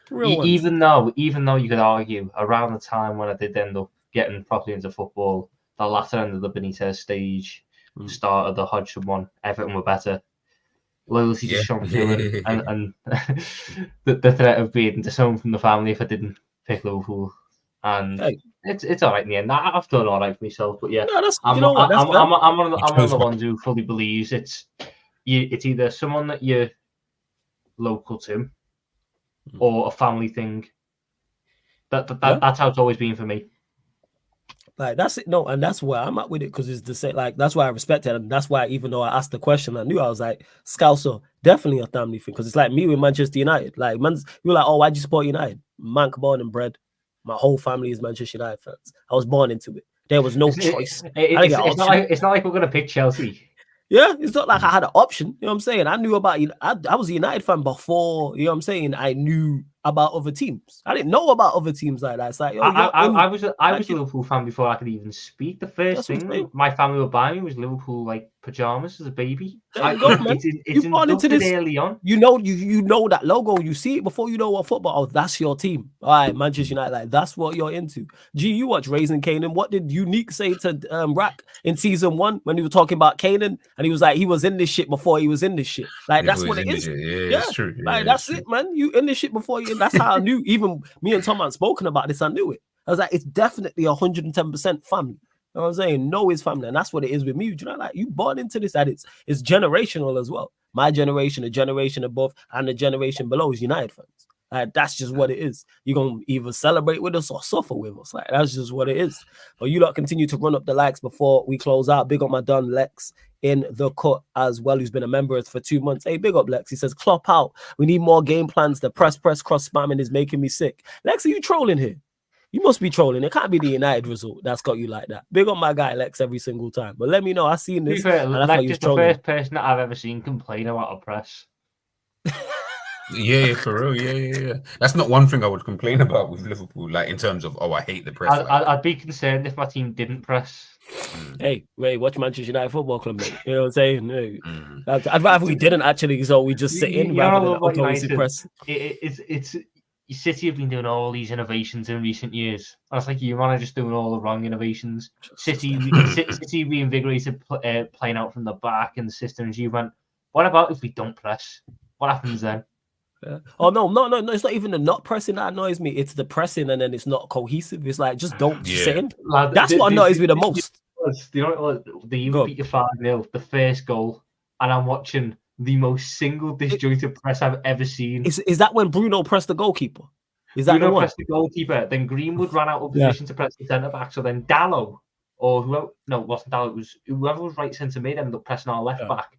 Real ones. Even though you could argue around the time when I did end up getting properly into football, the latter end of the Benitez stage, start of the Hodgson one, Everton were better. Loyalty just shone through, and the threat of being disowned from the family if I didn't pick Liverpool. And it's all right in the end. I've done all right for myself, but yeah, I'm one of the ones who fully believes it's either someone that you're local to or a family thing. That's how it's always been for me. Like that's it. No, and that's where I'm at with it because it's the same. Like that's why I respect it, and that's why even though I asked the question, I knew I was like Scouser, definitely a family thing because it's like me with Manchester United. Like you're like, oh, why'd you support United? Man, born and bred. My whole family is Manchester United fans. I was born into it. There was no choice. It's not like we're gonna pick Chelsea. Yeah, it's not like I had an option. You know what I'm saying? I knew about I was a United fan before, you know what I'm saying? I knew about other teams. I didn't know about other teams like that. It's like, I was a Liverpool fan before I could even speak. The first thing my family would buy me was Liverpool like pajamas as a baby. It's inducted early on. You know that logo. You see it before you know what football. Oh, that's your team. All right, Manchester United. Like that's what you're into. Gee, you watch Raising Canaan. What did Unique say to Rack in season 1 when he was talking about Canaan and he was like he was in this shit before he was in this shit. Like that's what it is. Yeah, it's true. Like that's it, man. You in this shit before you. That's how I knew. Even me and Tom had spoken about this. I knew it. I was like, it's definitely 110% family. You know what I'm saying? No, it's family, and that's what it is with me. You know, like you born into this. That it's generational as well. My generation, the generation above, and the generation below is United fans. Like that's just what it is. You're gonna either celebrate with us or suffer with us. Like that's just what it is. But you lot continue to run up the likes before we close out. Big up my Don Lex in the cut as well, who's been a member for 2 months. Hey, big up Lex. He says, Klopp out. We need more game plans. The press cross spamming is making me sick. Lex, are you trolling here? You must be trolling. It can't be the United result that's got you like that. Big up my guy Lex every single time. But let me know. I've seen this. Lex is the first person that I've ever seen complain about a press. Yeah, for real. Yeah. That's not one thing I would complain about with Liverpool, like in terms of, I hate the press. I'd be concerned if my team didn't press. Hey, wait, watch Manchester United Football Club, mate. You know what I'm saying? Hey, Mm. I'd rather we didn't actually, so we just sit in You know what I rather than love about obviously United? press. It's City have been doing all these innovations in recent years. And it's like you man are just doing all the wrong innovations. City reinvigorated playing out from the back and systems. You went, what about if we don't press? What happens then? Yeah. Oh no! It's not even the not pressing that annoys me. It's the pressing and then it's not cohesive. It's like just don't just sit in. Lad, That's what annoys me the most. You know what? The Go. beat you 5-0, the first goal, and I'm watching the most single disjointed press I've ever seen. Is that when Bruno pressed the goalkeeper? Is that Bruno the one? pressed the goalkeeper, then Greenwood ran out of position to press the centre back. So then Dallo, or whoever, no, it wasn't Dallo, it was whoever was right centre mid ended up pressing our left back.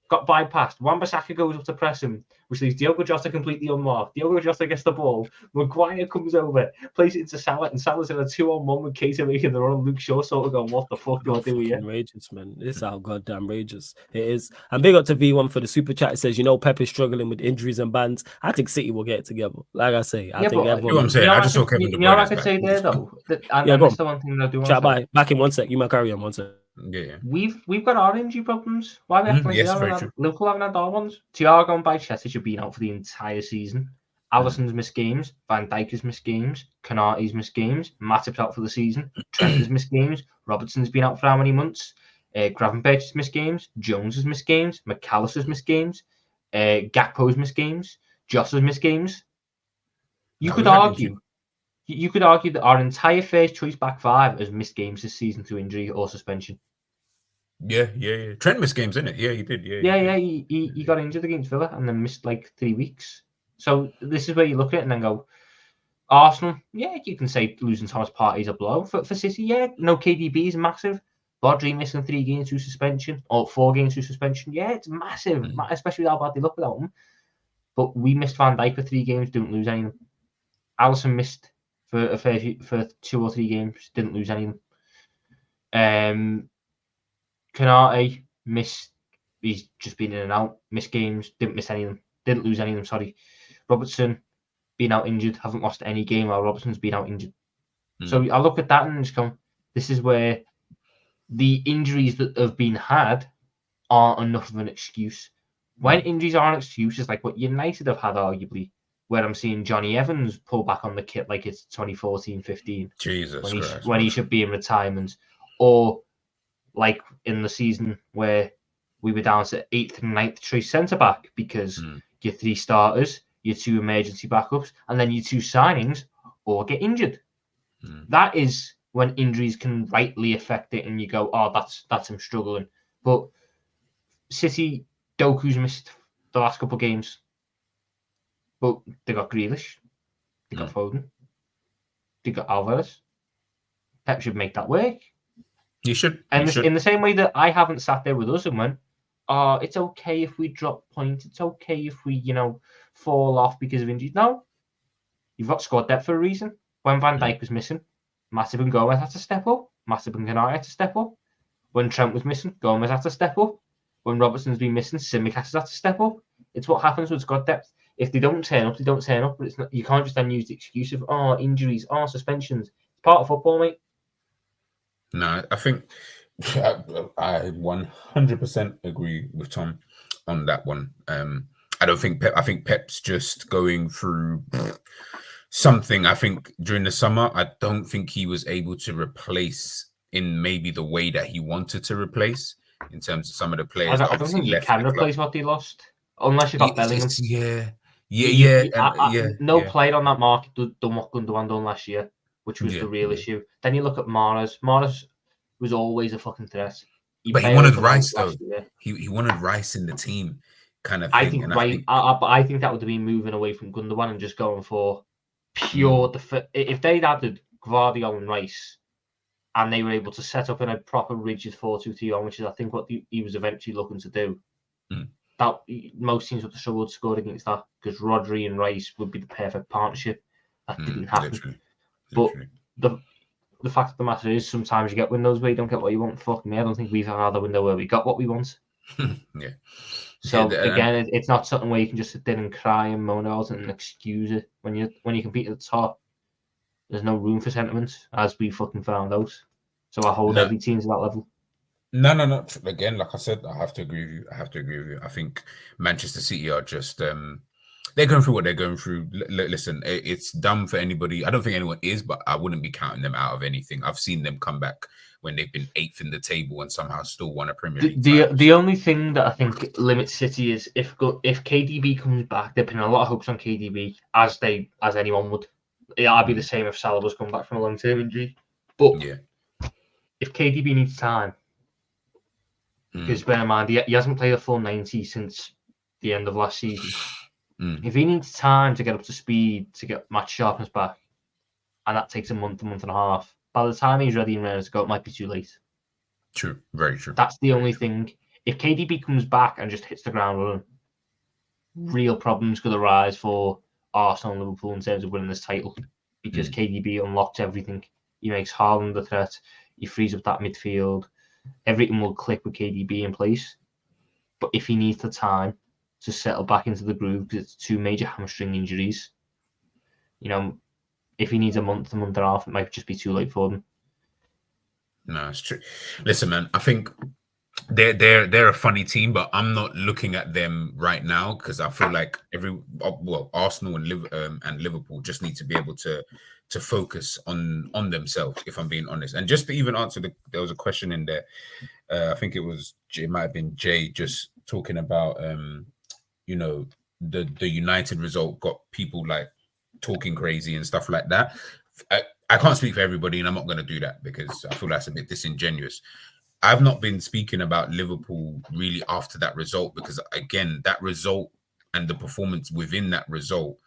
Got bypassed. Wan-Bissaka goes up to press him, which leaves Diogo Jota completely unmarked. Diogo Jota gets the ball. Maguire comes over, plays it into Salah, and Salah's in a 2-on-1 with Keita making the run. Luke Shaw sort of going, what the fuck do I do here? Rages, man. It's how goddamn rages it is. And big up to V1 for the super chat. It says, Pep is struggling with injuries and bans. I think City will get it together. Like I say, I think everyone. You know what I'm saying? I just saw Kevin De Bruyne. You know what I could say there, though? I missed the one thing that I do want to say. Back in 1 sec. You might carry on 1 sec. Yeah. We've got our injury problems. Why we acting like yes, very true. Liverpool haven't had our ones? Thiago and Bajcetic have been out for the entire season. Alisson's missed games. Van Dijk has missed games. Konaté's missed games. Matip's out for the season. Trent has missed games. Robertson's been out for how many months? Gravenberch has missed games. Jones has missed games. McAllister's missed games. Gakpo's missed games. Jota's missed games. You could argue that our entire first choice back five has missed games this season through injury or suspension. Yeah. Trent missed games, innit? Yeah, he did. He got injured against Villa and then missed like 3 weeks. So this is where you look at it and then go, Arsenal, yeah, you can say losing Thomas Partey is a blow. For City, yeah, no, KDB is massive. Rodri missing 3 games through suspension or 4 games through suspension. Yeah, it's massive, especially with how bad they look without him. But we missed Van Dijk for 3 games, didn't lose any of them. Alisson missed for 2 or 3 games, didn't lose any of them. Konaté missed, he's just been in and out, missed games, didn't miss any of them, didn't lose any of them, sorry. Robertson, been out injured, haven't lost any game while Robertson's been out injured. So I look at that and just go, this is where the injuries that have been had aren't enough of an excuse. When injuries are an excuse, it's like what United have had, arguably, where I'm seeing Johnny Evans pull back on the kit like it's 2014-15. Jesus Christ. When he should be in retirement. Or like in the season where we were down to 8th and 9th choice centre-back because your 3 starters, your 2 emergency backups, and then your 2 signings all get injured. That is when injuries can rightly affect it and you go, oh, that's him struggling. But City, Doku's missed the last couple of games. But they got Grealish. They got Foden. They got Alvarez. Pep should make that work. You should. And in the same way that I haven't sat there with us and went, oh, it's okay if we drop points. It's okay if we, fall off because of injuries. No. You've got squad depth for a reason. When Van Dijk was missing, Matip and Gomez had to step up. Matip and Konaté had to step up. When Trent was missing, Gomez had to step up. When Robertson's been missing, Tsimikas has had to step up. It's what happens with squad depth. If they don't turn up, they don't turn up. But it's not, you can't just then use the excuse of, injuries, suspensions. It's part of football, mate. No, I think I 100% agree with Tom on that one. I don't think Pep. I think Pep's just going through something. I think during the summer, I don't think he was able to replace in maybe the way that he wanted to replace in terms of some of the players. I don't think you can replace what they lost unless you've got Bellingham. No player on that market done what Gundogan done last year, which was the real issue. Then you look at Mahrez. Mahrez was always a fucking threat. But he wanted Rice though. He wanted Rice in the team, kind of thing. I think that would have been moving away from Gundogan and just going for pure if they'd added Gvardiol and Rice and they were able to set up in a proper rigid 4-2-3-1, which is I think what he was eventually looking to do. That most teams would have struggled to score against that because Rodri and Rice would be the perfect partnership. That didn't happen. Literally. But the fact of the matter is sometimes you get windows where you don't get what you want. Fuck me, I don't think we've had a window where we got what we want. Yeah. So Yeah, again, it's not something where you can just sit there and cry and moan about it and excuse it. When you compete at the top, there's no room for sentiment, as we fucking found out. So I hold No. every team to that level. No. Again, like I said, I have to agree with you. I think Manchester City are just they're going through what they're going through. Listen, it's dumb for anybody. I don't think anyone is, but I wouldn't be counting them out of anything. I've seen them come back when they've been 8th in the table and somehow still won a Premier League title. The only thing that I think limits City is if KDB comes back, they're putting a lot of hopes on KDB, as anyone would. I'd be the same if Salah was coming back from a long-term injury. But yeah, if KDB needs time, because bear in mind, he hasn't played a full 90 since the end of last season. If he needs time to get up to speed, to get match sharpness back, and that takes a month and a half, by the time he's ready and ready to go, it might be too late. True, very true. That's the only thing. If KDB comes back and just hits the ground running, real problems could arise for Arsenal and Liverpool in terms of winning this title, because KDB unlocks everything. He makes Haaland the threat. He frees up that midfield. Everything will click with KDB in place. But if he needs the time to settle back into the groove, because it's 2 major hamstring injuries, if he needs a month and a half, it might just be too late for them. No, it's true. Listen, man, I think they're a funny team, but I'm not looking at them right now because I feel like Arsenal and Liverpool just need to be able to focus on themselves, if I'm being honest. And just to even answer there was a question in there. I think it might have been Jay just talking about the United result got people like talking crazy and stuff like that. I can't speak for everybody, and I'm not going to do that because I feel that's a bit disingenuous. I've not been speaking about Liverpool really after that result because, again, that result and the performance within that result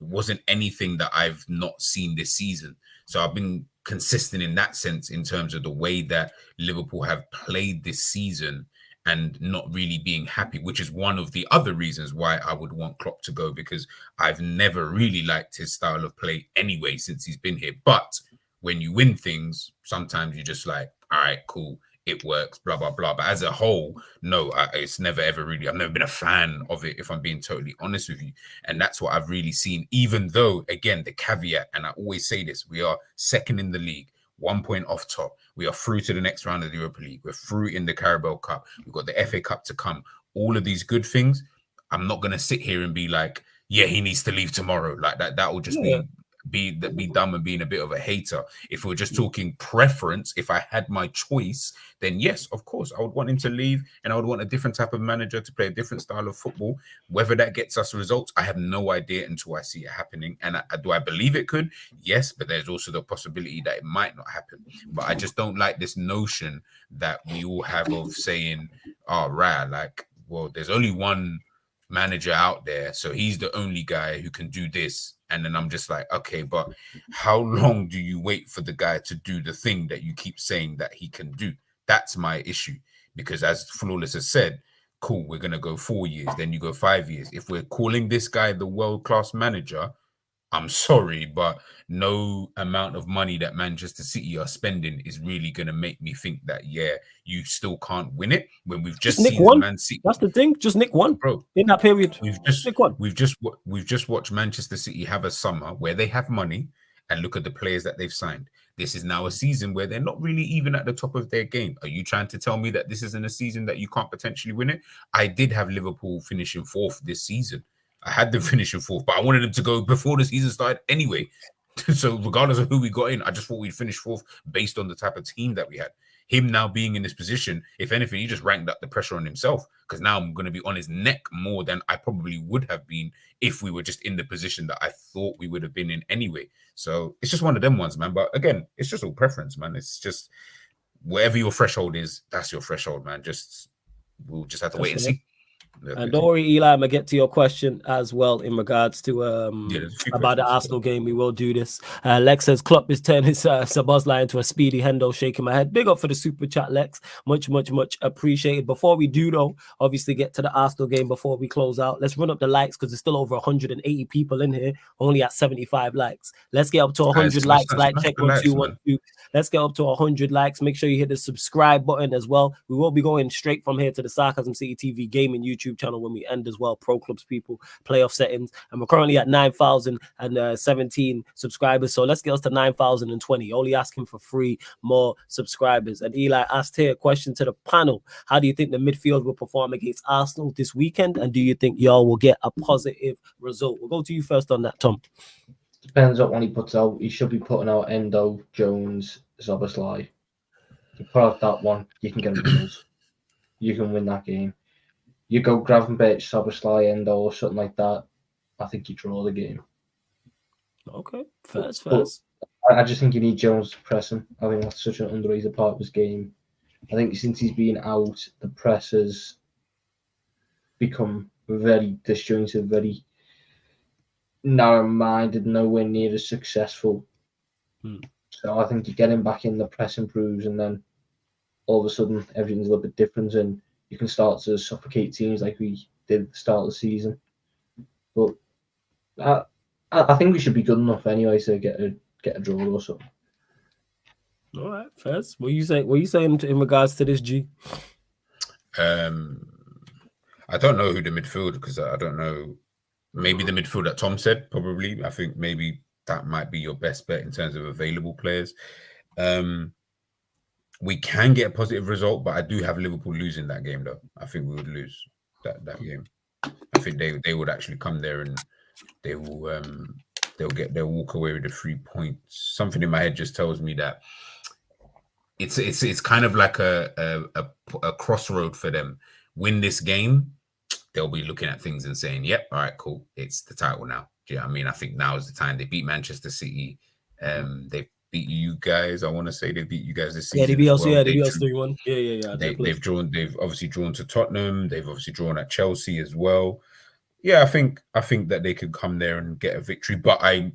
wasn't anything that I've not seen this season. So I've been consistent in that sense in terms of the way that Liverpool have played this season and not really being happy, which is one of the other reasons why I would want Klopp to go, because I've never really liked his style of play anyway since he's been here. But when you win things, sometimes you're just like, all right, cool, it works, blah, blah, blah. But as a whole, no, it's never, ever really, I've never been a fan of it, if I'm being totally honest with you. And that's what I've really seen, even though, again, the caveat, and I always say this, we are second in the league, 1 point off top. We are through to the next round of the Europa League. We're through in the Carabao Cup. We've got the FA Cup to come. All of these good things. I'm not going to sit here and be like, yeah, he needs to leave tomorrow. Like that will just be dumb and being a bit of a hater. If we're just talking preference, if I had my choice, then yes, of course, I would want him to leave and I would want a different type of manager to play a different style of football. Whether that gets us results, I have no idea until I see it happening. And do I believe it could? Yes, but there's also the possibility that it might not happen. But I just don't like this notion that we all have of saying, oh, right, like, well, there's only one manager out there, so he's the only guy who can do this. And then I'm just like, okay, but how long do you wait for the guy to do the thing that you keep saying that he can do? That's my issue. Because as Flawless has said, cool, we're going to go 4 years, then you go 5 years. If we're calling this guy the world-class manager, I'm sorry, but no amount of money that Manchester City are spending is really going to make me think that, yeah, you still can't win it when we've just seen Man City. That's the thing. Just nick one, bro. In that period, we've just watched Manchester City have a summer where they have money and look at the players that they've signed. This is now a season where they're not really even at the top of their game. Are you trying to tell me that this isn't a season that you can't potentially win it? I did have Liverpool finishing 4th this season. I had them finishing 4th, but I wanted them to go before the season started anyway. So regardless of who we got in, I just thought we'd finish 4th based on the type of team that we had. Him now being in this position, if anything, he just ranked up the pressure on himself, because now I'm going to be on his neck more than I probably would have been if we were just in the position that I thought we would have been in anyway. So it's just one of them ones, man. But again, it's just all preference, man. It's just whatever your threshold is, that's your threshold, man. We'll just have to wait and see. And don't worry, Eli, I'm gonna get to your question as well in regards to about the Arsenal game. We will do this. Lex says Klopp is turning Szoboszlai into a speedy Hendo, shaking my head. Big up for the super chat, Lex. Much appreciated. Before we do though, obviously get to the Arsenal game before we close out. Let's run up the likes because there's still over 180 people in here, only at 75 likes. Let's get up to 100 likes. Like check 1212. Let's get up to 100 likes. Make sure you hit the subscribe button as well. We will be going straight from here to the Sarcasm City TV gaming YouTube channel when we end as well. Pro Clubs people, playoff settings. And we're currently at 9,017 subscribers. So let's get us to 9,020. Only asking for 3 more subscribers. And Eli asked here a question to the panel. How do you think the midfield will perform against Arsenal this weekend? And do you think y'all will get a positive result? We'll go to you first on that, Tom. Depends on what he puts out. He should be putting out Endo, Jones, Szoboszlai. You put out that one, you can get a result. You can win that game. You go Gravenberch, Szoboszlai, Endo, or something like that. I think you draw the game. Okay, first. I just think you need Jones to press him. I think that's such an underrated part of his game. I think since he's been out, the press has become very disjointed, very narrow-minded, nowhere near as successful. So I think you get him back in, the press improves, and then all of a sudden everything's a little bit different, and you can start to suffocate teams like we did at the start of the season. But I think we should be good enough anyway to get a draw or something. All right, first. What you saying in regards to this, G? I don't know who the midfield, because I don't know. Maybe the midfield that Tom said, probably. I think maybe that might be your best bet in terms of available players. We can get a positive result, but I do have Liverpool losing that game, though. I think we would lose that game. I think they would actually come there and they'll walk away with the 3 points. Something in my head just tells me that it's kind of like a crossroad for them. Win this game, they'll be looking at things and saying, "Yep, all right, cool, it's the title now." Do you know what I mean? I think now is the time. They beat Manchester City. They beat you guys. I want to say they beat you guys this season. Yeah, they beat us. Well. Yeah, they beat us 3-1. Yeah. They've obviously drawn to Tottenham. They've obviously drawn at Chelsea as well. Yeah, I think that they could come there and get a victory. But I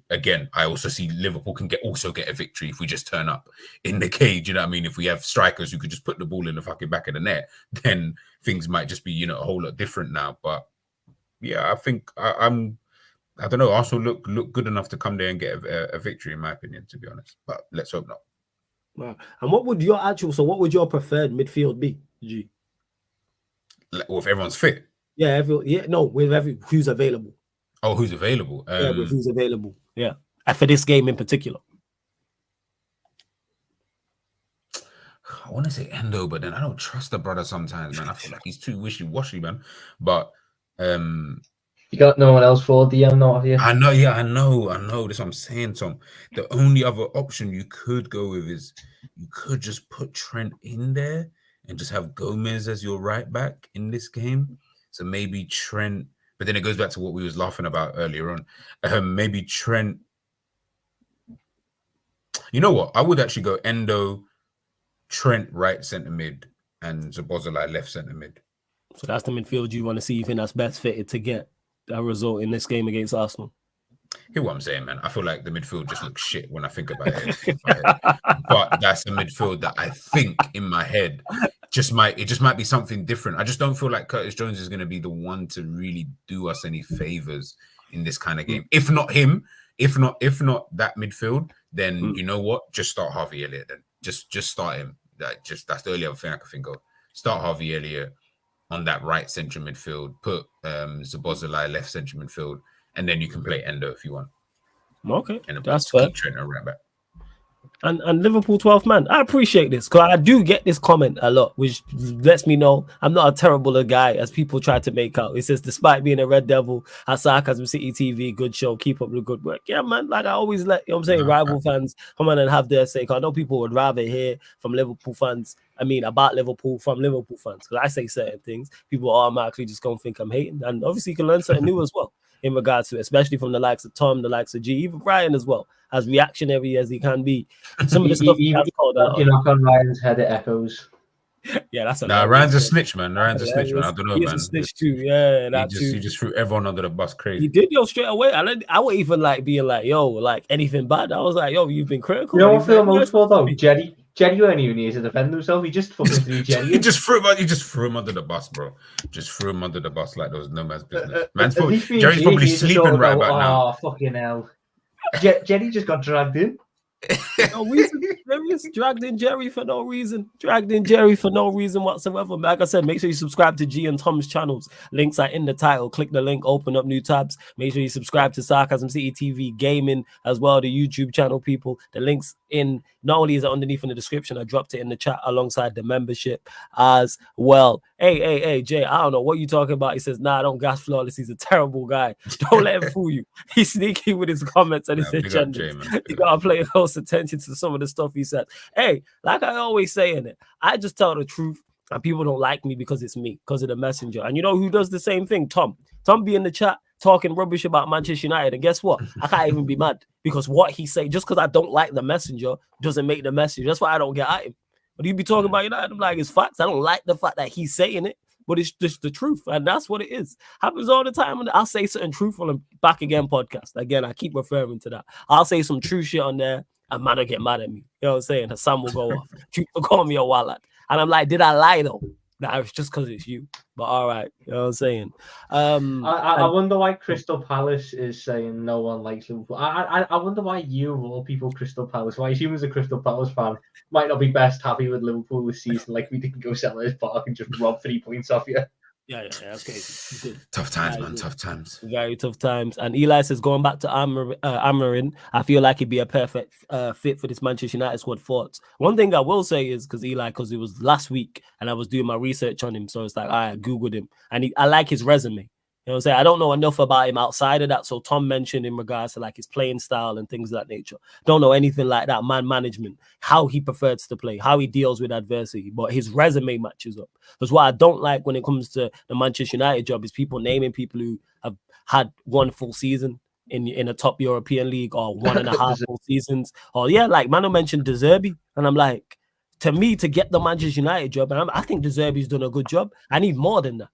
also see Liverpool can also get a victory if we just turn up in the cage. You know what I mean? If we have strikers who could just put the ball in the fucking back of the net, then things might just be, a whole lot different now. But yeah, I think I don't know. Arsenal look good enough to come there and get a victory, in my opinion, to be honest. But let's hope not. Wow. And what would your preferred midfield be, G? Well, if everyone's fit. Yeah, with who's available. Oh, who's available? With who's available. Yeah, and for this game in particular. I want to say Endo, but then I don't trust the brother sometimes, man. I feel like he's too wishy-washy, man. But you got no one else for DM, not have you? I know. That's what I'm saying, Tom. The only other option you could go with is you could just put Trent in there and just have Gomez as your right back in this game. So maybe Trent, but then it goes back to what we was laughing about earlier on. Maybe Trent. You know what? I would actually go Endo, Trent right centre mid, and Szoboszlai left centre mid. So that's the midfield you want to see. You think that's best fitted to get a result in this game against Arsenal? Hear what I'm saying, man. I feel like the midfield just looks shit when I think about it. But that's the midfield that I think in my head just might be something different. I just don't feel like Curtis Jones is going to be the one to really do us any favors in this kind of game. If not him, if not that midfield, then you know what? Just start Harvey Elliott. Then just start him. That's the only other thing I can think of. Start Harvey Elliott on that right central midfield. Put Szoboszlai left central midfield. And then you can play Endo if you want. Okay, and that's fair. Keep Trent right back. And Liverpool 12th man. I appreciate this because I do get this comment a lot, which lets me know I'm not a terrible guy as people try to make out. It says, despite being a Red Devil at Sarcasm City TV, good show, keep up the good work. Yeah, man. Like I always let, rival fans come on and have their say. I know people would rather hear from Liverpool fans. About Liverpool from Liverpool fans. Because I say certain things, people automatically just gonna think I'm hating. And obviously you can learn something new as well in regards to it, especially from the likes of Tom, the likes of G, even Brian as well, as reactionary as he can be. Some of the stuff he has called out. You knock on Ryan's head, it echoes. Yeah, that's Nah, hilarious. Ryan's a snitch, man. Ryan's a snitch, man. I Hilarious. don't know, He is a man. snitch too. Yeah, He that too. just threw everyone under the bus. He Crazy. did straight away. I would even like being like, yo, like anything bad. I was like, yo, you've been critical. You know And what I he's feel like, most for though? "Yeah, Jerry weren't even here to defend himself. He just fucking threw Jerry He in. just threw him under the bus, bro. Just threw him under the bus like there was no man's business. Man's At probably, least me and Jerry's Jay probably here to sleeping sort of right go, about now. oh, fucking hell. Jerry just got dragged in. no reason. Serious. Dragged in Jerry for no reason. Dragged in Jerry for no reason whatsoever. Like I said, make sure you subscribe to G and Tom's channels. Links are in the title. Click the link, open up new tabs. Make sure you subscribe to Sarcasm City TV Gaming as well, the YouTube channel, people. The links in, not only is it underneath in the description, I dropped it in the chat alongside the membership as well. Hey, Jay, I don't know what you talking about. He says, nah, don't gas Flawless. He's a terrible guy. Don't let him fool you. He's sneaky with his comments and his Big up agendas. Jay, man. You gotta pay close attention to some of the stuff he said. Hey, like I always say in it, I just tell the truth, and people don't like me because it's me, because of the messenger. And you know who does the same thing? Tom. Tom be in the chat talking rubbish about Manchester United, and guess what? I can't even be mad because what he say, just because I don't like the messenger, doesn't make the message. That's why I don't get at him. But he be talking about United, I'm like, it's facts. I don't like the fact that he's saying it, but it's just the truth, and that's what it is. Happens all the time, and I'll say something truthful and back again podcast. Again, I keep referring to that. I'll say some true shit on there, and man will get mad at me. You know what I'm saying? Hassan will go off. Truth will call me a wallet. And I'm like, did I lie though? Nah, it's just because it's you. But all right, you know what I'm saying? I wonder why Crystal Palace is saying no one likes Liverpool. I wonder why you, of all people, Crystal Palace, why you as a Crystal Palace fan might not be best happy with Liverpool this season, like we didn't go Sellers Park and just rob 3 points off you. Yeah, that's crazy. Good. Tough times, Yeah, man. good. Tough times. Very tough times. And Eli says, going back to Amarin, I feel like he'd be a perfect fit for this Manchester United squad. Thoughts. One thing I will say is because it was last week and I was doing my research on him, so it's like I Googled him and I like his resume. You know what I'm saying? I don't know enough about him outside of that. So Tom mentioned in regards to like his playing style and things of that nature. Don't know anything like that, man management, how he prefers to play, how he deals with adversity. But his resume matches up. Because what I don't like when it comes to the Manchester United job is people naming people who have had one full season in a top European league or 1.5 full seasons. Or yeah, like Mano mentioned De Zerbi. And I'm like, to me, to get the Manchester United job, and I think De Zerbi's done a good job. I need more than that.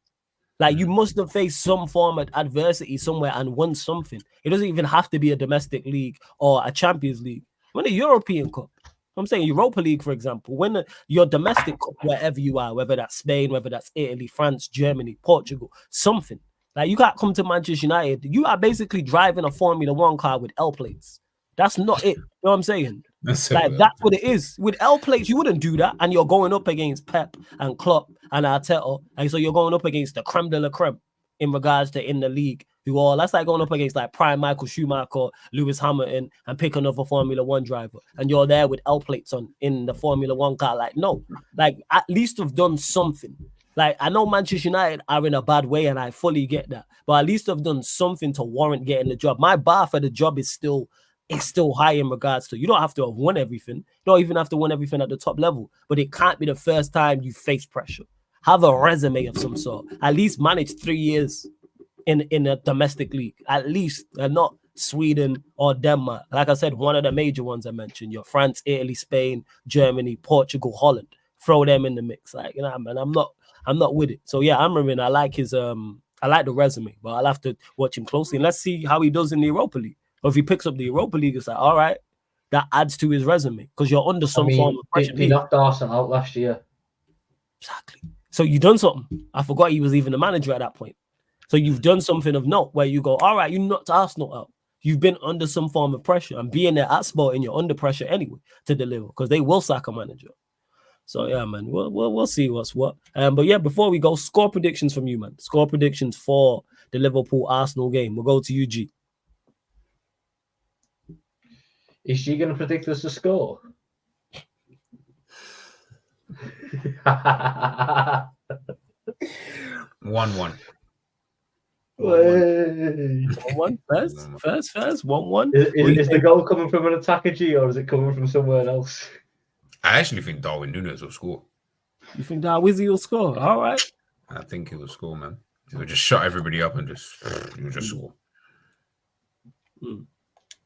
Like you must have faced some form of adversity somewhere and won something. It doesn't even have to be a domestic league or a Champions League. Win a European Cup. I'm saying Europa League, for example. Win your domestic cup wherever you are, whether that's Spain, whether that's Italy, France, Germany, Portugal, something. Like you can't come to Manchester United. You are basically driving a Formula One car with L plates. That's not it. You know what I'm saying? That's what it is. With L plates, you wouldn't do that. And you're going up against Pep and Klopp and Arteta. And so you're going up against the creme de la creme in regards to in the league. That's like going up against like prime Michael Schumacher, Lewis Hamilton, and pick another Formula One driver. And you're there with L plates on in the Formula One car. Like, no. Like, at least have done something. Like, I know Manchester United are in a bad way, and I fully get that. But at least have done something to warrant getting the job. My bar for the job is still high in regards to, you don't have to have won everything. You don't even have to win everything at the top level, but it can't be the first time you face pressure. Have a resume of some sort. At least manage 3 years in a domestic league. At least, and not Sweden or Denmark. Like I said, one of the major ones I mentioned, your France, Italy, Spain, Germany, Portugal, Holland. Throw them in the mix. Like, you know, man, I'm not with it. So yeah, Amarin, I like the resume, but I'll have to watch him closely and let's see how he does in the Europa League. Or if he picks up the Europa League, it's like, all right, that adds to his resume because you're under some form of pressure. They knocked Arsenal out last year. Exactly. So you've done something. I forgot he was even the manager at that point. So you've done something of note where you go, all right, you knocked Arsenal out. You've been under some form of pressure and being there at Sporting, you're under pressure anyway to deliver because they will sack a manager. So yeah, man, we'll see what's what. But yeah, before we go, score predictions from you, man. Score predictions for the Liverpool Arsenal game. We'll go to you, G. Is she going to predict us the score? 1-1. 1-1. First. 1-1. Is the goal coming from an attacker, G, or is it coming from somewhere else? I actually think Darwin Núñez will score. You think Darwizzy will score? All right. I think he will score, man. He'll just shut everybody up and he'll just score.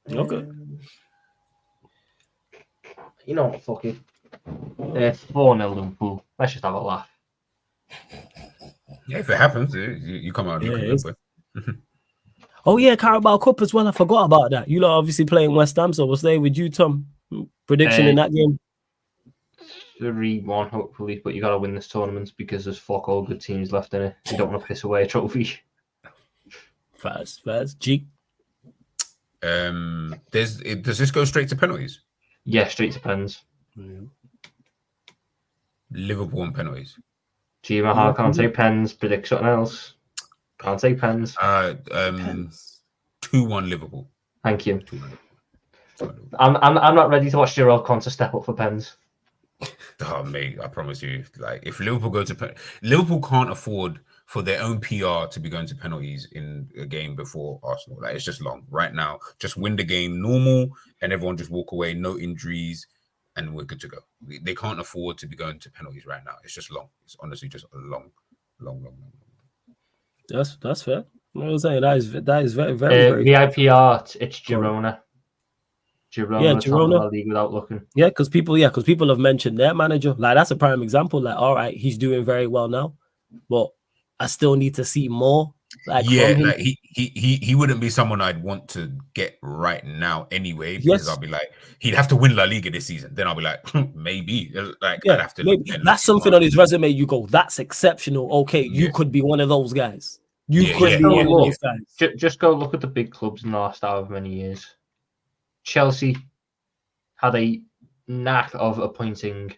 Okay. You know what? Fuck it. 4-0 Liverpool. Let's just have a laugh. Yeah, if it happens, you come out and looking good, boy. Oh yeah, Carabao Cup as well. I forgot about that. You lot obviously playing West Ham, so we'll stay with you, Tom. Prediction in that game? 3-1, hopefully, but you got to win this tournament because there's fuck all good teams left in it. You don't want to piss away a trophy. Fast. G. Does this go straight to penalties? Yeah, straight to pens. Liverpool and penalties. G-Mahal can't say pens. Predict something else. Can't say pens. 2-1 Liverpool. Thank you. 2-1. I'm not ready to watch Gerald Conte step up for pens. Oh, mate, I promise you. Like, if Liverpool go to Liverpool can't afford for their own PR to be going to penalties in a game before Arsenal. Like, it's just long. Right now, just win the game normal, and everyone just walk away, no injuries, and we're good to go. They can't afford to be going to penalties right now. It's just long. It's honestly just a long. That's fair. What I was saying, that is very, very VIP art. It's Girona. Girona. Girona. Top of the league without looking. Yeah, because people have mentioned their manager. Like, that's a prime example. Like, all right, he's doing very well now, but I still need to see more. Like, yeah, from him. like he wouldn't be someone I'd want to get right now anyway, because I'll be like, he'd have to win La Liga this season. Then I'll be like, maybe. Like, I'd have to maybe. That's something on his resume. You go, that's exceptional. Okay, you could be one of those guys. You could be one of those guys. Just go look at the big clubs in the last however many years. Chelsea had a knack of appointing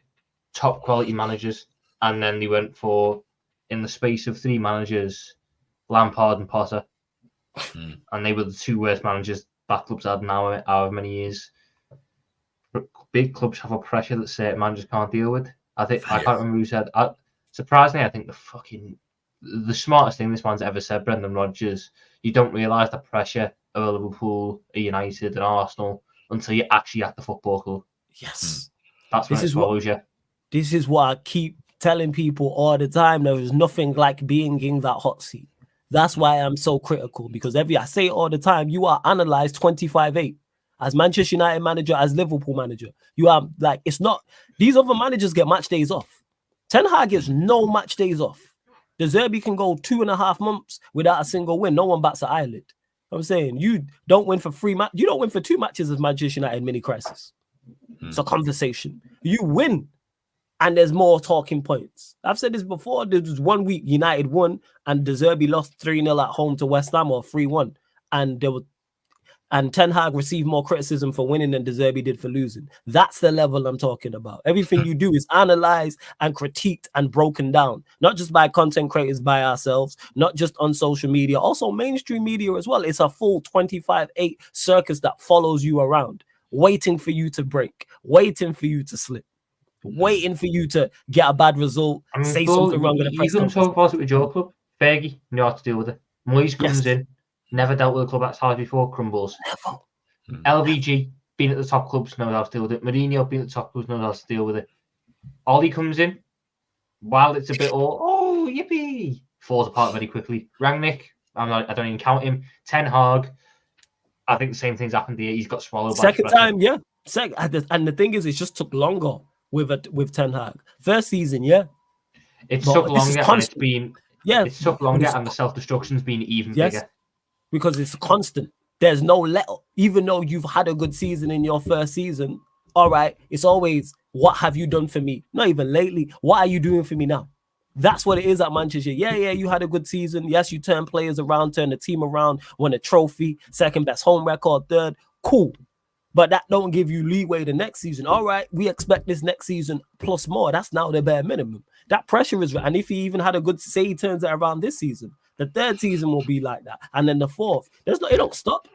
top quality managers, and then they went for, in the space of 3 managers, Lampard and Potter, and they were the 2 worst managers that clubs had now however many years. But big clubs have a pressure that certain managers can't deal with. I can't remember who said. Surprisingly, I think the smartest thing this man's ever said, Brendan Rodgers. You don't realise the pressure of a Liverpool, a United, and Arsenal until you're actually at the football club. Yes, that's when it swallows you. This is what I keep telling people all the time. There is nothing like being in that hot seat. That's why I'm so critical, because I say it all the time, you are analysed 25-8 as Manchester United manager, as Liverpool manager. You are like, it's not, these other managers get match days off. Ten Hag gets no match days off. De Zerbi can go 2.5 months without a single win. No one bats an eyelid. I'm saying, you don't win for 3 matches. You don't win for 2 matches as Manchester United mini crisis. It's a conversation. You win, and there's more talking points. I've said this before. There was 1 week United won, and De Zerbi lost 3-0 at home to West Ham, or 3-1, and Ten Hag received more criticism for winning than De Zerbi did for losing. That's the level I'm talking about. Everything you do is analyzed and critiqued and broken down, not just by content creators, by ourselves, not just on social media, also mainstream media as well. It's a full 25-8 circus that follows you around, waiting for you to break, waiting for you to slip, waiting for you to get a bad result, say something wrong in the press conference. You can talk about it with your club. Fergie knew how to deal with it. Moyes comes in, never dealt with a club that size before, crumbles. LVG, being at the top clubs, knows how to deal with it. Mourinho, being at the top clubs, knows how to deal with it. Ollie comes in, while it's a bit yippee, falls apart very quickly. Rangnick, I don't even count him. Ten Hag, I think the same thing's happened here. He's got swallowed. Second time, yeah. And the thing is, it just took longer with Ten Hag. First season, it took longer, and it's been it took longer, and the self-destruction's been even bigger. Because it's constant. There's no let up. Even though you've had a good season in your first season, all right, it's always, what have you done for me? Not even lately. What are you doing for me now? That's what it is at Manchester. Yeah, you had a good season. Yes, you turned players around, turned the team around, won a trophy, second best home record, third. Cool. But that don't give you leeway the next season. All right, we expect this next season plus more. That's now the bare minimum. That pressure is, and if he even had a good, say he turns it around this season, the third season will be like that. And then the fourth. It don't stop. You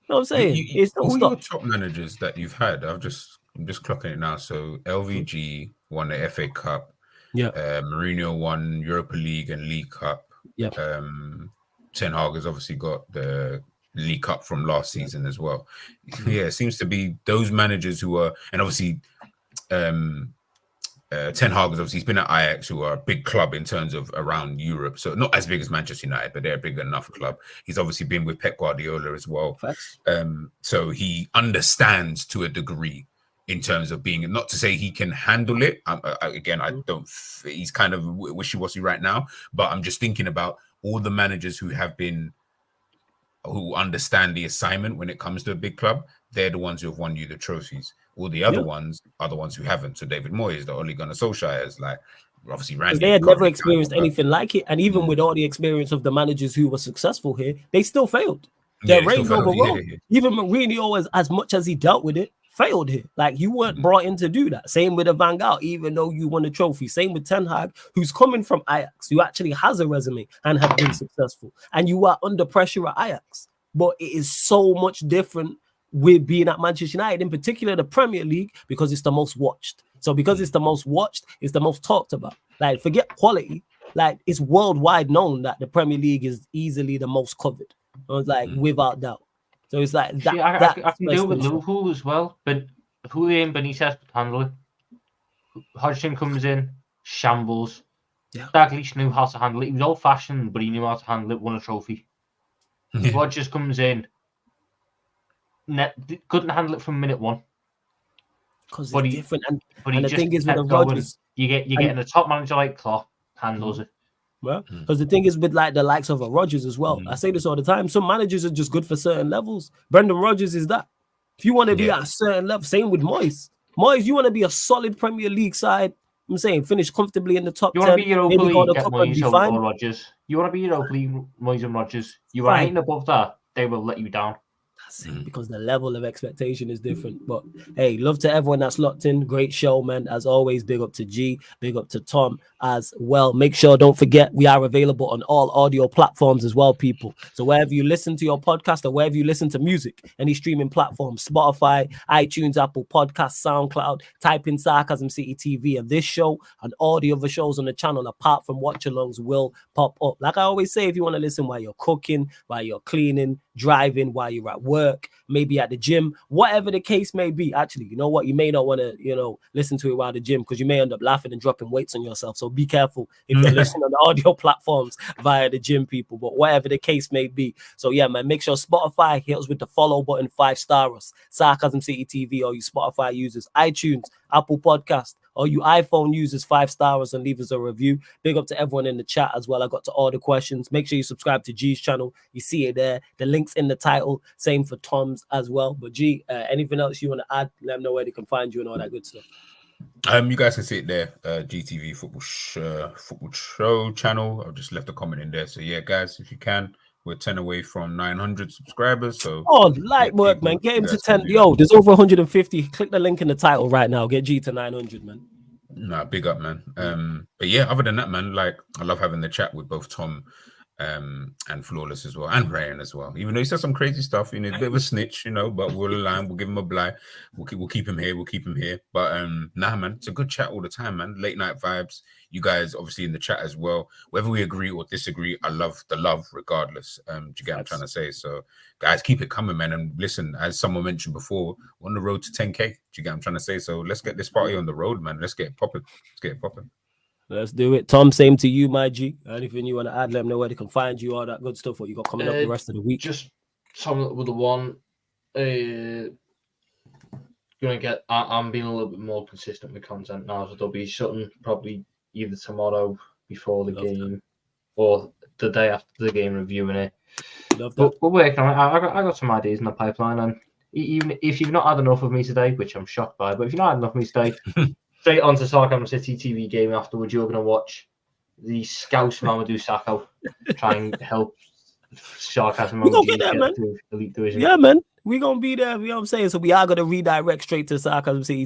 know what I'm saying? It don't stop. Your top managers that you've had, I'm just clocking it now. So LVG won the FA Cup. Yeah. Mourinho won Europa League and League Cup. Yeah. Ten Hag has obviously got the League Cup from last season as well. Yeah, it seems to be those managers who are, and obviously Ten Hag has obviously been at Ajax, who are a big club in terms of around Europe. So not as big as Manchester United, but they're a big enough club. He's obviously been with Pep Guardiola as well. So he understands to a degree, in terms of being, not to say he can handle it. Again, I don't. He's kind of wishy-washy right now, but I'm just thinking about all the managers who understand the assignment when it comes to a big club. They're the ones who have won you the trophies. All the other ones are the ones who haven't. So David Moyes, the Ole Gunnar Solskjaer's, like obviously Randy. They had never experienced anything like it, and even with all the experience of the managers who were successful here, they still failed. Their reigns overall, even Mourinho, as much as he dealt with it, failed here. Like, you weren't brought in to do that. Same with the Van Gaal, even though you won a trophy. Same with Ten Hag, who's coming from Ajax, who actually has a resume and have been successful. And you are under pressure at Ajax. But it is so much different with being at Manchester United, in particular the Premier League, because it's the most watched. So because it's the most watched, it's the most talked about. Like, forget quality. Like, it's worldwide known that the Premier League is easily the most covered. Like, without doubt. So it's like that. I can do it with Liverpool as well, but Julian Benitez could handle it. Hodgson comes in, shambles. Dalglish knew how to handle it. He was old-fashioned, but he knew how to handle it. Won a trophy. Rodgers comes in, couldn't handle it from minute one. Because it's different. But the thing is with the Rodgers, you're getting a top manager like Klopp handles it. Well, because the thing is with like the likes of a Rodgers as well. I say this all the time. Some managers are just good for certain levels. Brendan Rodgers is that. If you want to be at a certain level, same with Moyes. Moyes, you want to be a solid Premier League side. I'm saying finish comfortably in the top 10. You want to be Europa League, get Moyes or Rodgers. You want to be Europa League, Moyes and Rodgers. You are anything above that, they will let you down. Because the level of expectation is different. But hey, love to everyone that's locked in. Great show, man. As always, big up to G, big up to Tom as well. Make sure, don't forget, we are available on all audio platforms as well, people. So wherever you listen to your podcast or wherever you listen to music, any streaming platforms, Spotify, iTunes, Apple Podcasts, SoundCloud, type in Sarcasm City TV, and this show and all the other shows on the channel, apart from watch-alongs, will pop up. Like I always say, if you want to listen while you're cooking, while you're cleaning, driving, while you're at work, maybe at the gym, whatever the case may be. Actually, you know what? You may not want to, listen to it while the gym, because you may end up laughing and dropping weights on yourself. So be careful if you're listening on the audio platforms via the gym, people. But whatever the case may be. So yeah, man, make sure Spotify hit us with the follow button, 5-star us. Sarcasm City TV, or you Spotify users, iTunes, Apple Podcast, or you iPhone users, 5-star us and leave us a review. Big up to everyone in the chat as well. I got to all the questions. Make sure you subscribe to G's channel. You see it there. The link's in the title. Same for Tom's as well. But G, anything else you want to add? Let them know where they can find you and all that good stuff. You guys can see it there. GTV football show channel. I've just left a comment in there. So yeah, guys, if you can, we're 10 away from 900 subscribers. So light work, man. Get him to 10. Yo, there's over 150. Click the link in the title right now. Get G to 900, man. Nah, big up, man. But yeah, other than that, man, like, I love having the chat with both Tom and Flawless as well, and Ryan as well. Even though he said some crazy stuff, a bit of a snitch, but we'll align. We'll give him a blight. We'll keep him here. We'll keep him here. But nah, man, it's a good chat all the time, man. Late night vibes. You guys obviously in the chat as well. Whether we agree or disagree, I love the love regardless. Do you get what I'm trying to say? So guys, keep it coming, man. And listen, as someone mentioned before, we're on the road to 10K. Do you get what I'm trying to say? So let's get this party on the road, man. Let's get it popping. Let's get it popping. Let's do it. Tom, same to you, my G. Anything you want to add, let them know where they can find you, all that good stuff, what you got coming up the rest of the week. Just Tom with the one. I'm being a little bit more consistent with content now, so there'll be something probably either tomorrow before the game or the day after the game, reviewing it. But we're working on it. I got some ideas in the pipeline, and even if you've not had enough of me today, which I'm shocked by, but if you've not had enough of me today, straight onto Sarcasm City TV game afterwards, you're going to watch the Scouse Mamadou Sakho try and help Sarcasm Mamadou get to Elite Division. Yeah, man. We're going to be there, you know what I'm saying? So we are going to redirect straight to Sarcasm City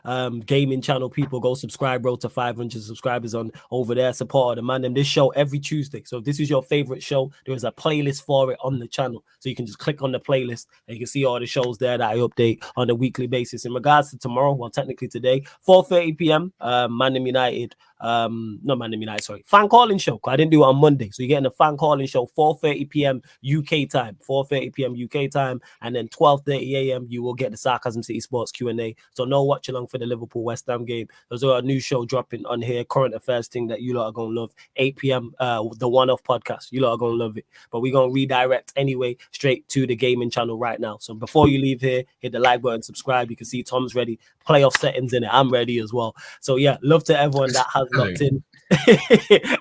TV gaming channel. People go subscribe, bro, to 500 subscribers on over there. Support the man. And this show every Tuesday. So if this is your favorite show, there is a playlist for it on the channel. So you can just click on the playlist and you can see all the shows there that I update on a weekly basis. In regards to tomorrow, well, technically today, 4:30 p.m., Man United not Man United, sorry, fan calling show. I didn't do it on Monday. So you're getting a fan calling show, 4:30 p.m. UK time, 4:30 p.m. UK time, and then 12:30 a.m. you will get the Sarcasm City Sports Q&A. So no watch along for the Liverpool West Ham game. There's a new show dropping on here, current affairs thing that you lot are gonna love. 8 p.m. The one-off podcast. You lot are gonna love it. But we're gonna redirect anyway straight to the gaming channel right now. So before you leave here, hit the like button, subscribe. You can see Tom's ready. Playoff settings in it. I'm ready as well. So yeah, love to everyone that has locked in.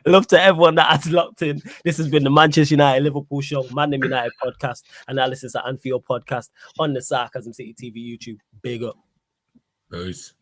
Love to everyone that has locked in. This has been the Manchester United Liverpool show, Man United podcast, analysis at Anfield podcast on the Sarcasm City TV YouTube. Big up. Peace.